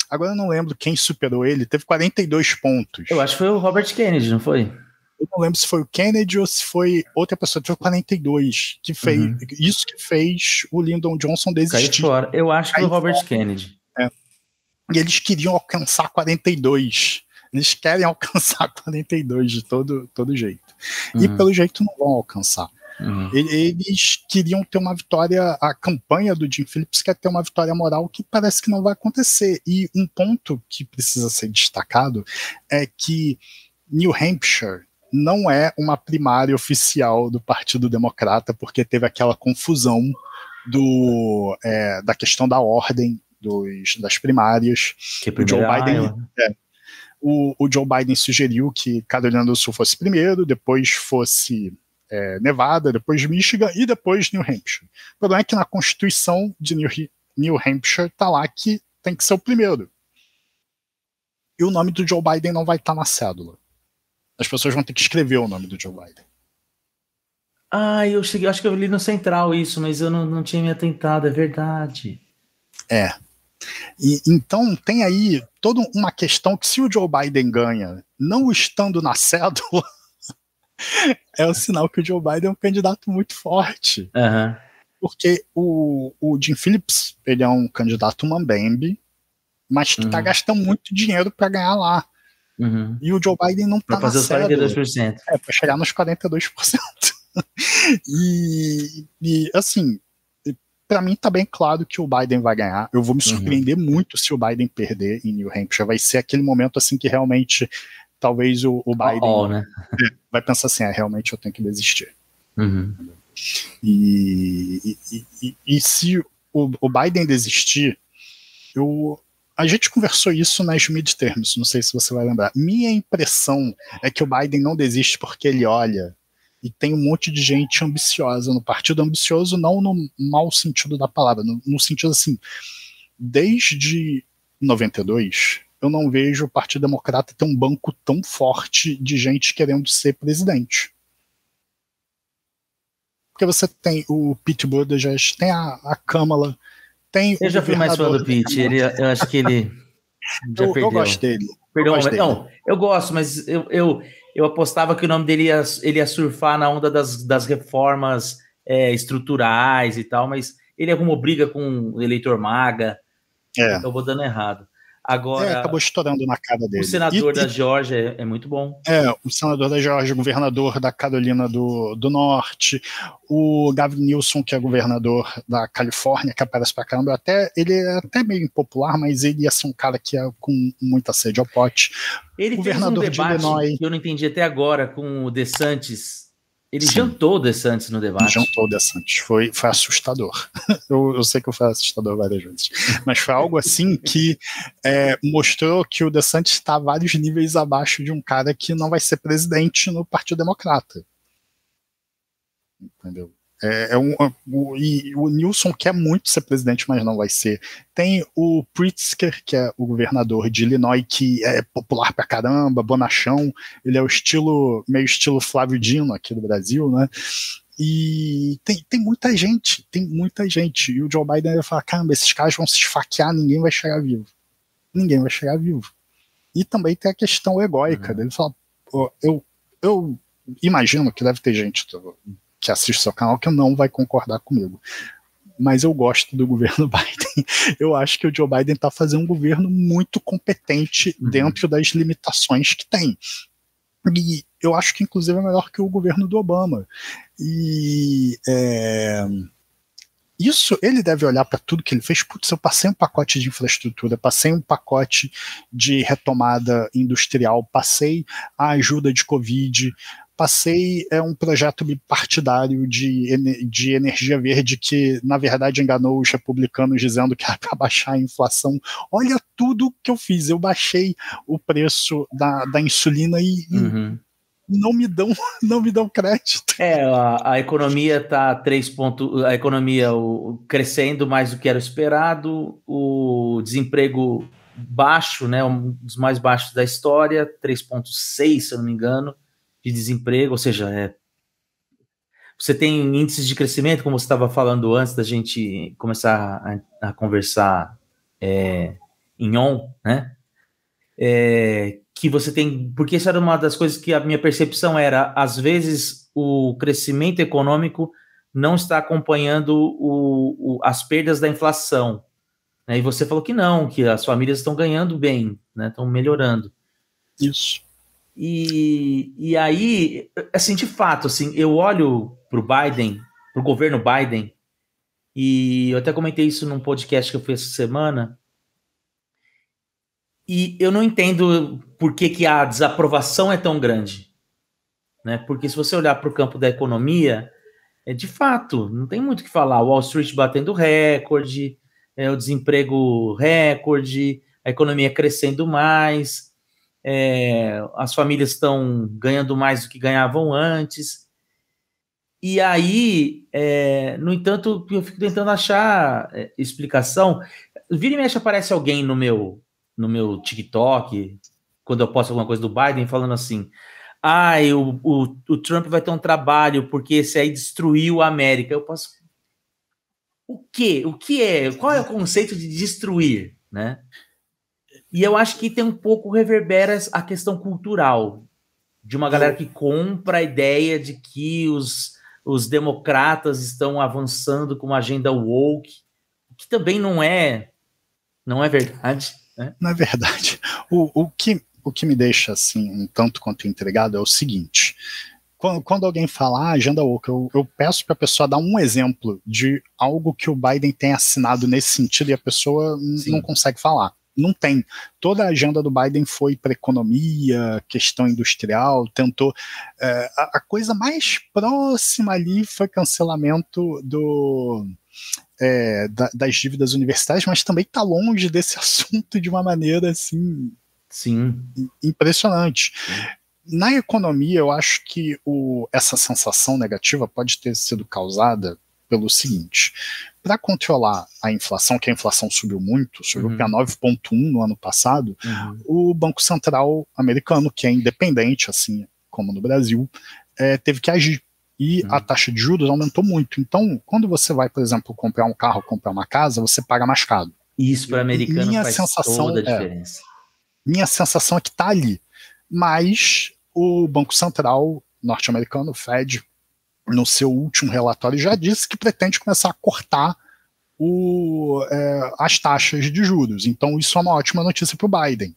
agora eu não lembro quem superou ele, teve 42 pontos. Eu acho que foi o Robert Kennedy, não foi? Eu não lembro se foi o Kennedy ou se foi outra pessoa, teve 42, que fez, isso que fez o Lyndon Johnson desistir. Caiu fora. Eu acho que foi o Robert Kennedy. E eles queriam alcançar 42. Eles querem alcançar 42 de todo jeito. E pelo jeito não vão alcançar. Eles queriam ter uma vitória, a campanha do Jim Phillips quer ter uma vitória moral que parece que não vai acontecer. E um ponto que precisa ser destacado é que New Hampshire não é uma primária oficial do Partido Democrata, porque teve aquela confusão da questão da ordem das primárias. Que o Joe Biden, o Joe Biden sugeriu que Carolina do Sul fosse primeiro, depois fosse Nevada, depois Michigan e depois New Hampshire. O problema é que na Constituição de New Hampshire está lá que tem que ser o primeiro. E o nome do Joe Biden não vai estar na cédula. As pessoas vão ter que escrever o nome do Joe Biden. Eu acho que eu li no Central isso, mas eu não tinha me atentado, é verdade. E então tem aí toda uma questão que se o Joe Biden ganha, não estando na cédula, é o sinal que o Joe Biden é um candidato muito forte. Porque o Jim Phillips, ele é um candidato mambembe, mas que está gastando muito dinheiro para ganhar lá. E o Joe Biden não está na cédula. Para fazer os 42%. Para chegar nos 42%. e assim, para mim tá bem claro que o Biden vai ganhar. Eu vou me surpreender muito se o Biden perder em New Hampshire. Vai ser aquele momento assim que realmente talvez o Biden né? Vai pensar assim, realmente eu tenho que desistir. E se o Biden desistir, a gente conversou isso nas midterms, não sei se você vai lembrar. Minha impressão é que o Biden não desiste porque ele olha E tem um monte de gente ambiciosa no partido, ambicioso não no mau sentido da palavra, no sentido assim, desde 92, eu não vejo o Partido Democrata ter um banco tão forte de gente querendo ser presidente. Porque você tem o Pete Buttigieg, tem a Kamala, tem eu já fui mais fã do Pete, eu acho que ele já perdeu. Eu gosto dele. Perdão, não, eu gosto, mas eu apostava que o nome dele ele ia surfar na onda das reformas estruturais e tal, mas ele arrumou briga com o eleitor MAGA, acabou dando errado. Agora, acabou estourando na cara dele. O senador da Geórgia é muito bom. O senador da Geórgia, governador da Carolina do Norte, o Gavin Newsom, que é governador da Califórnia, que aparece pra caramba, ele é até meio impopular, mas ele ia ser um cara que é com muita sede ao pote. Ele governador fez um debate de Illinois, que eu não entendi até agora com o DeSantis. Ele jantou o DeSantis no debate. Jantou o DeSantis. Foi assustador. Eu sei que foi assustador várias vezes. Mas foi algo assim que mostrou que o DeSantis está vários níveis abaixo de um cara que não vai ser presidente no Partido Democrata. Entendeu? E o Newsom quer muito ser presidente, mas não vai ser. Tem o Pritzker, que é o governador de Illinois, que é popular pra caramba, bonachão. Ele é meio estilo Flávio Dino aqui do Brasil, né? E tem muita gente. E o Joe Biden vai falar: caramba, esses caras vão se esfaquear, ninguém vai chegar vivo. Ninguém vai chegar vivo. E também tem a questão egóica dele. Fala, eu imagino que deve ter gente que assiste seu canal que não vai concordar comigo. Mas eu gosto do governo Biden. Eu acho que o Joe Biden está fazendo um governo muito competente dentro das limitações que tem. E eu acho que, inclusive, é melhor que o governo do Obama. E isso, ele deve olhar para tudo que ele fez. Putz, eu passei um pacote de infraestrutura, passei um pacote de retomada industrial, passei a ajuda de Covid, passei um projeto bipartidário de energia verde que, na verdade, enganou os republicanos dizendo que era para baixar a inflação. Olha tudo que eu fiz. Eu baixei o preço da insulina e não me dão crédito. A economia está 3 pontos, a economia crescendo mais do que era esperado, o desemprego baixo, né, um dos mais baixos da história, 3,6, se eu não me engano, de desemprego, ou seja, você tem índices de crescimento, como você estava falando antes da gente começar a conversar em on, né? Que você tem, porque isso era uma das coisas que a minha percepção era, às vezes o crescimento econômico não está acompanhando as perdas da inflação, né? E você falou que não, que as famílias estão ganhando bem, né? Estão melhorando. Isso. E aí, assim, de fato, assim, eu olho para o Biden, para o governo Biden, e eu até comentei isso num podcast que eu fiz essa semana, e eu não entendo por que a desaprovação é tão grande, né? Porque se você olhar para o campo da economia, de fato, não tem muito o que falar. Wall Street batendo recorde, o desemprego recorde, a economia crescendo mais, as famílias estão ganhando mais do que ganhavam antes. E aí, no entanto, eu fico tentando achar explicação. Vira e mexe aparece alguém no meu TikTok, quando eu posto alguma coisa do Biden, falando assim: o Trump vai ter um trabalho porque esse aí destruiu a América. Eu posso... O quê? Qual é o conceito de destruir, né? E eu acho que tem um pouco reverbera a questão cultural de uma galera que compra a ideia de que os democratas estão avançando com uma agenda woke, que também não é verdade, né? Não é verdade. O que me deixa assim um tanto quanto intrigado é o seguinte: quando alguém fala agenda woke, eu peço para a pessoa dar um exemplo de algo que o Biden tem assinado nesse sentido e a pessoa não consegue falar. Não tem. Toda a agenda do Biden foi para economia, questão industrial, tentou... a coisa mais próxima ali foi cancelamento das dívidas universitárias, mas também está longe desse assunto de uma maneira assim... Sim. Impressionante. Na economia, eu acho que essa sensação negativa pode ter sido causada pelo seguinte: para controlar a inflação, que a inflação subiu muito, subiu para 9,1 no ano passado, o Banco Central americano, que é independente, assim como no Brasil, teve que agir. E a taxa de juros aumentou muito. Então, quando você vai, por exemplo, comprar um carro, comprar uma casa, você paga mais caro. Isso para americano faz toda a diferença. Minha sensação é que está ali. Mas o Banco Central norte-americano, o Fed, no seu último relatório, já disse que pretende começar a cortar as taxas de juros. Então isso é uma ótima notícia para o Biden.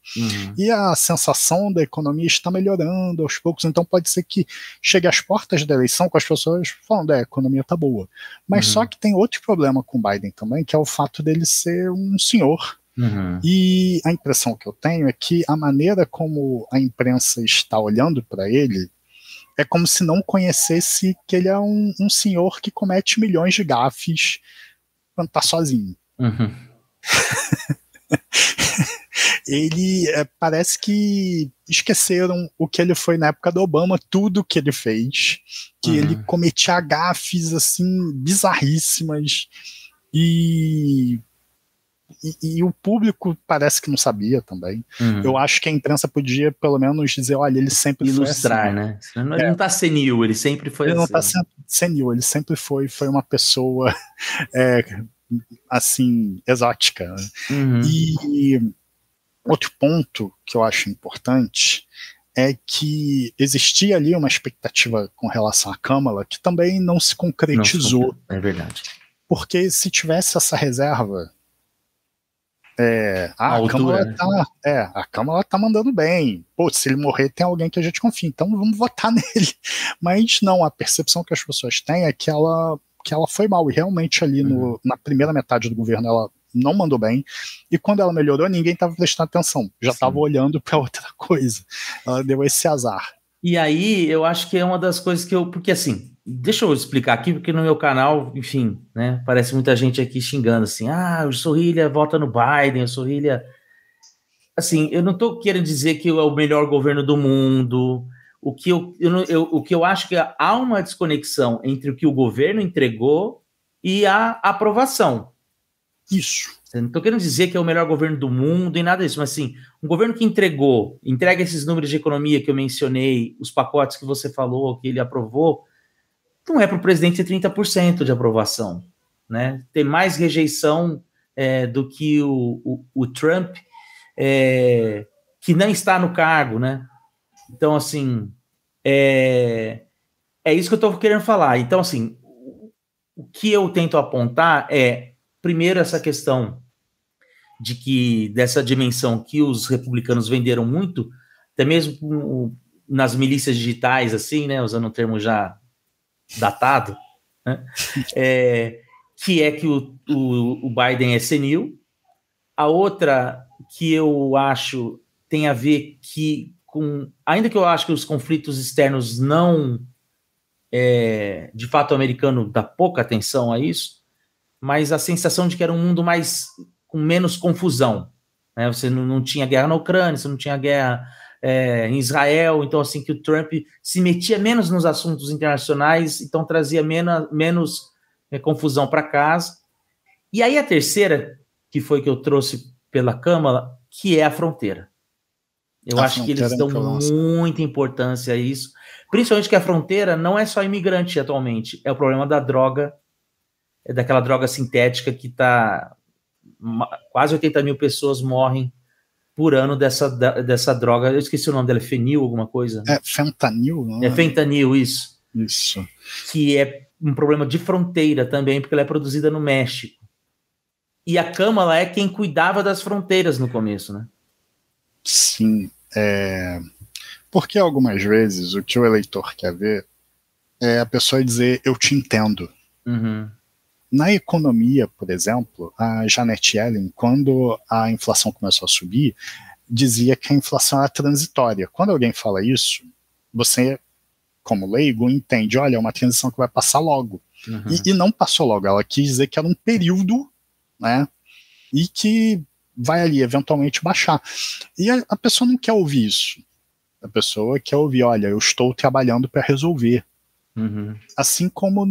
E a sensação da economia está melhorando aos poucos, então pode ser que chegue às portas da eleição com as pessoas falando, a economia está boa. Mas só que tem outro problema com o Biden também, que é o fato dele ser um senhor. E a impressão que eu tenho é que a maneira como a imprensa está olhando para ele é como se não conhecesse que ele é um senhor que comete milhões de gafes quando está sozinho. Ele parece que esqueceram o que ele foi na época do Obama, tudo que ele fez, que ele cometia gafes assim bizarríssimas e o público parece que não sabia também. Eu acho que a imprensa podia pelo menos dizer, olha, ele sempre ilustrar, foi assim. Né? Ele não está senil, ele sempre foi ele assim. Ele não está senil, ele sempre foi uma pessoa assim, exótica. E outro ponto que eu acho importante é que existia ali uma expectativa com relação à Câmara que também não se concretizou. É verdade. Porque se tivesse essa reserva, a Câmara tá mandando bem. Pô, se ele morrer, tem alguém que a gente confia, então vamos votar nele. Mas não, a percepção que as pessoas têm é que ela foi mal, e realmente ali na primeira metade do governo ela não mandou bem, e quando ela melhorou, ninguém estava prestando atenção, já estava olhando para outra coisa. Ela deu esse azar. E aí, eu acho que é uma das coisas que porque assim, deixa eu explicar aqui, porque no meu canal, enfim, né, parece muita gente aqui xingando assim, o Sorrilha vota no Biden, o Sorrilha... Assim, eu não tô querendo dizer que é o melhor governo do mundo. O que eu acho que há uma desconexão entre o que o governo entregou e a aprovação. Isso. Eu não estou querendo dizer que é o melhor governo do mundo e nada disso, mas assim, um governo que entrega esses números de economia que eu mencionei, os pacotes que você falou, que ele aprovou, não é para o presidente ter 30% de aprovação, né? Tem mais rejeição do que o Trump, que não está no cargo, né? Então, assim, é isso que eu estou querendo falar. Então, assim, o que eu tento apontar primeiro, essa questão dessa dimensão que os republicanos venderam muito, até mesmo nas milícias digitais, assim, né, usando um termo já datado, né, que é que o Biden é senil. A outra que eu acho tem a ver ainda que eu acho que os conflitos externos não, de fato, o americano dá pouca atenção a isso, mas a sensação de que era um mundo com menos confusão, né? Você não tinha guerra na Ucrânia, você não tinha guerra em Israel, então assim, que o Trump se metia menos nos assuntos internacionais, então trazia menos confusão para casa. E aí a terceira, que foi que eu trouxe pela Câmara, que é a fronteira. Eu acho que eles dão muita importância a isso, principalmente que a fronteira não é só imigrante atualmente, é o problema da droga, daquela droga sintética que está... Quase 80 mil pessoas morrem por ano dessa droga. Eu esqueci o nome dela, é fenil, alguma coisa? É fentanil, não é? É fentanil, isso. Isso. Que é um problema de fronteira também, porque ela é produzida no México. E a Câmara é quem cuidava das fronteiras no começo, né? Sim. Porque algumas vezes o que o eleitor quer ver é a pessoa dizer, eu te entendo. Na economia, por exemplo, a Janet Yellen, quando a inflação começou a subir, dizia que a inflação era transitória. Quando alguém fala isso, você, como leigo, entende, olha, é uma transição que vai passar logo. E não passou logo, ela quis dizer que era um período, né, e que vai ali eventualmente baixar. E a pessoa não quer ouvir isso. A pessoa quer ouvir, olha, eu estou trabalhando para resolver. Uhum. Assim como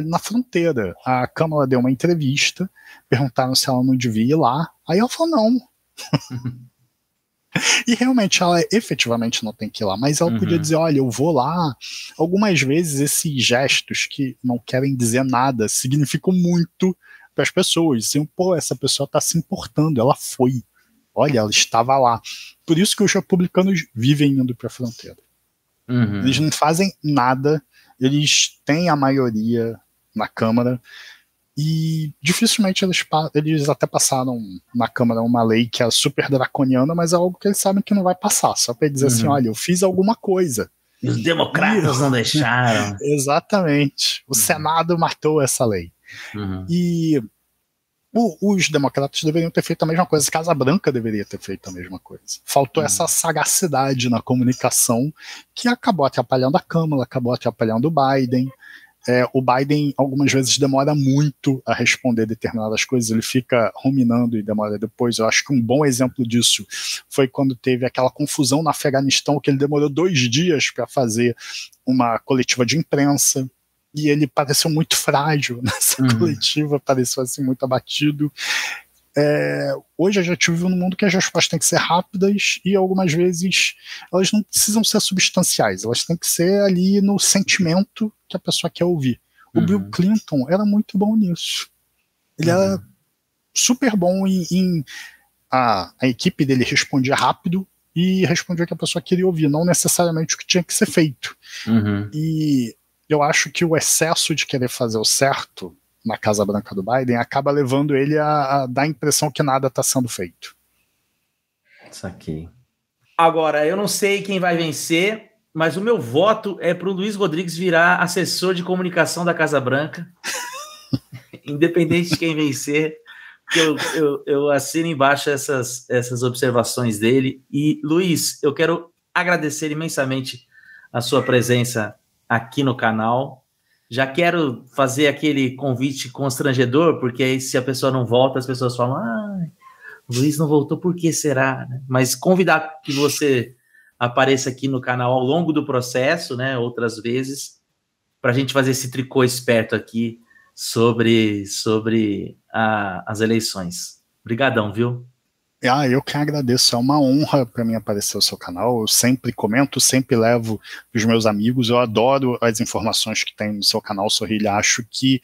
na fronteira. A Câmara deu uma entrevista, perguntaram se ela não devia ir lá, aí ela falou não. E realmente ela efetivamente não tem que ir lá, mas ela podia dizer, olha, eu vou lá. Algumas vezes esses gestos que não querem dizer nada significam muito para as pessoas. Assim, pô, essa pessoa está se importando, ela foi. Olha, ela estava lá. Por isso que os republicanos vivem indo para a fronteira. Eles não fazem nada, eles têm a maioria na Câmara, e dificilmente eles até passaram na Câmara uma lei que é super draconiana, mas é algo que eles sabem que não vai passar, só para dizer assim, olha, eu fiz alguma coisa. E os democratas não deixaram. Exatamente. O Senado matou essa lei. E os democratas deveriam ter feito a mesma coisa, a Casa Branca deveria ter feito a mesma coisa. Faltou essa sagacidade na comunicação que acabou atrapalhando a Câmara, acabou atrapalhando o Biden. O Biden algumas vezes demora muito a responder determinadas coisas, ele fica ruminando e demora depois. Eu acho que um bom exemplo disso foi quando teve aquela confusão no Afeganistão, que ele demorou 2 dias para fazer uma coletiva de imprensa, e ele pareceu muito frágil nessa coletiva, pareceu assim muito abatido. Hoje a gente vive num mundo que as respostas têm que ser rápidas e algumas vezes elas não precisam ser substanciais, elas têm que ser ali no sentimento que a pessoa quer ouvir. O Bill Clinton era muito bom nisso. Ele era super bom a equipe dele respondia rápido e respondia o que a pessoa queria ouvir, não necessariamente o que tinha que ser feito. E eu acho que o excesso de querer fazer o certo na Casa Branca do Biden acaba levando ele a dar a impressão que nada está sendo feito. Saquei. Agora, eu não sei quem vai vencer, mas o meu voto é para o Luiz Rodrigues virar assessor de comunicação da Casa Branca, independente de quem vencer, eu assino embaixo essas observações dele. E, Luiz, eu quero agradecer imensamente a sua presença aqui no canal. Já quero fazer aquele convite constrangedor, porque aí se a pessoa não volta, as pessoas falam, o Luiz não voltou, por que será? Mas convidar que você apareça aqui no canal ao longo do processo, né, outras vezes, para a gente fazer esse tricô esperto aqui sobre as eleições. Obrigadão, viu? Eu que agradeço, é uma honra para mim aparecer no seu canal, eu sempre comento, sempre levo para os meus amigos, eu adoro as informações que tem no seu canal, Sorrilha, acho que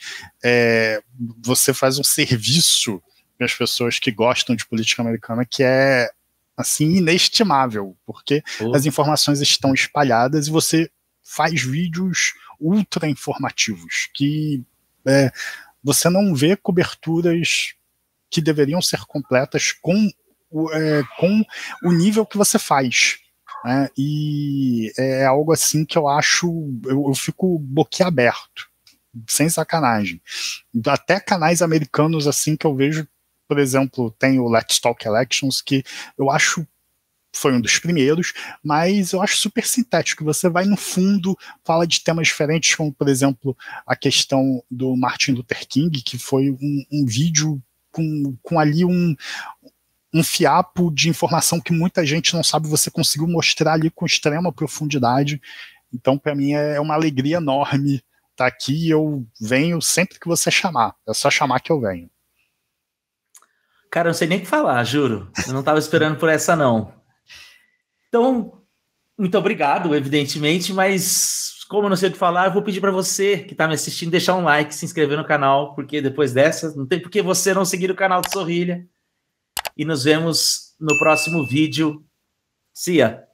você faz um serviço para as pessoas que gostam de política americana que é, assim, inestimável, porque as informações estão espalhadas e você faz vídeos ultra informativos, que você não vê coberturas que deveriam ser completas com o nível que você faz, né? E é algo assim que eu acho, eu fico boquiaberto, sem sacanagem. Até canais americanos assim que eu vejo, por exemplo, tem o Let's Talk Elections, que eu acho foi um dos primeiros, mas eu acho super sintético. Você vai no fundo, fala de temas diferentes, como por exemplo a questão do Martin Luther King, que foi um vídeo com ali um fiapo de informação que muita gente não sabe, você conseguiu mostrar ali com extrema profundidade. Então, para mim, é uma alegria enorme estar aqui. Eu venho sempre que você chamar. É só chamar que eu venho. Cara, eu não sei nem o que falar, juro. Eu não estava esperando por essa, não. Então, muito obrigado, evidentemente, mas como eu não sei o que falar, eu vou pedir para você que está me assistindo deixar um like, se inscrever no canal, porque depois dessa, não tem por que você não seguir o canal do Sorrilha. E nos vemos no próximo vídeo. See ya!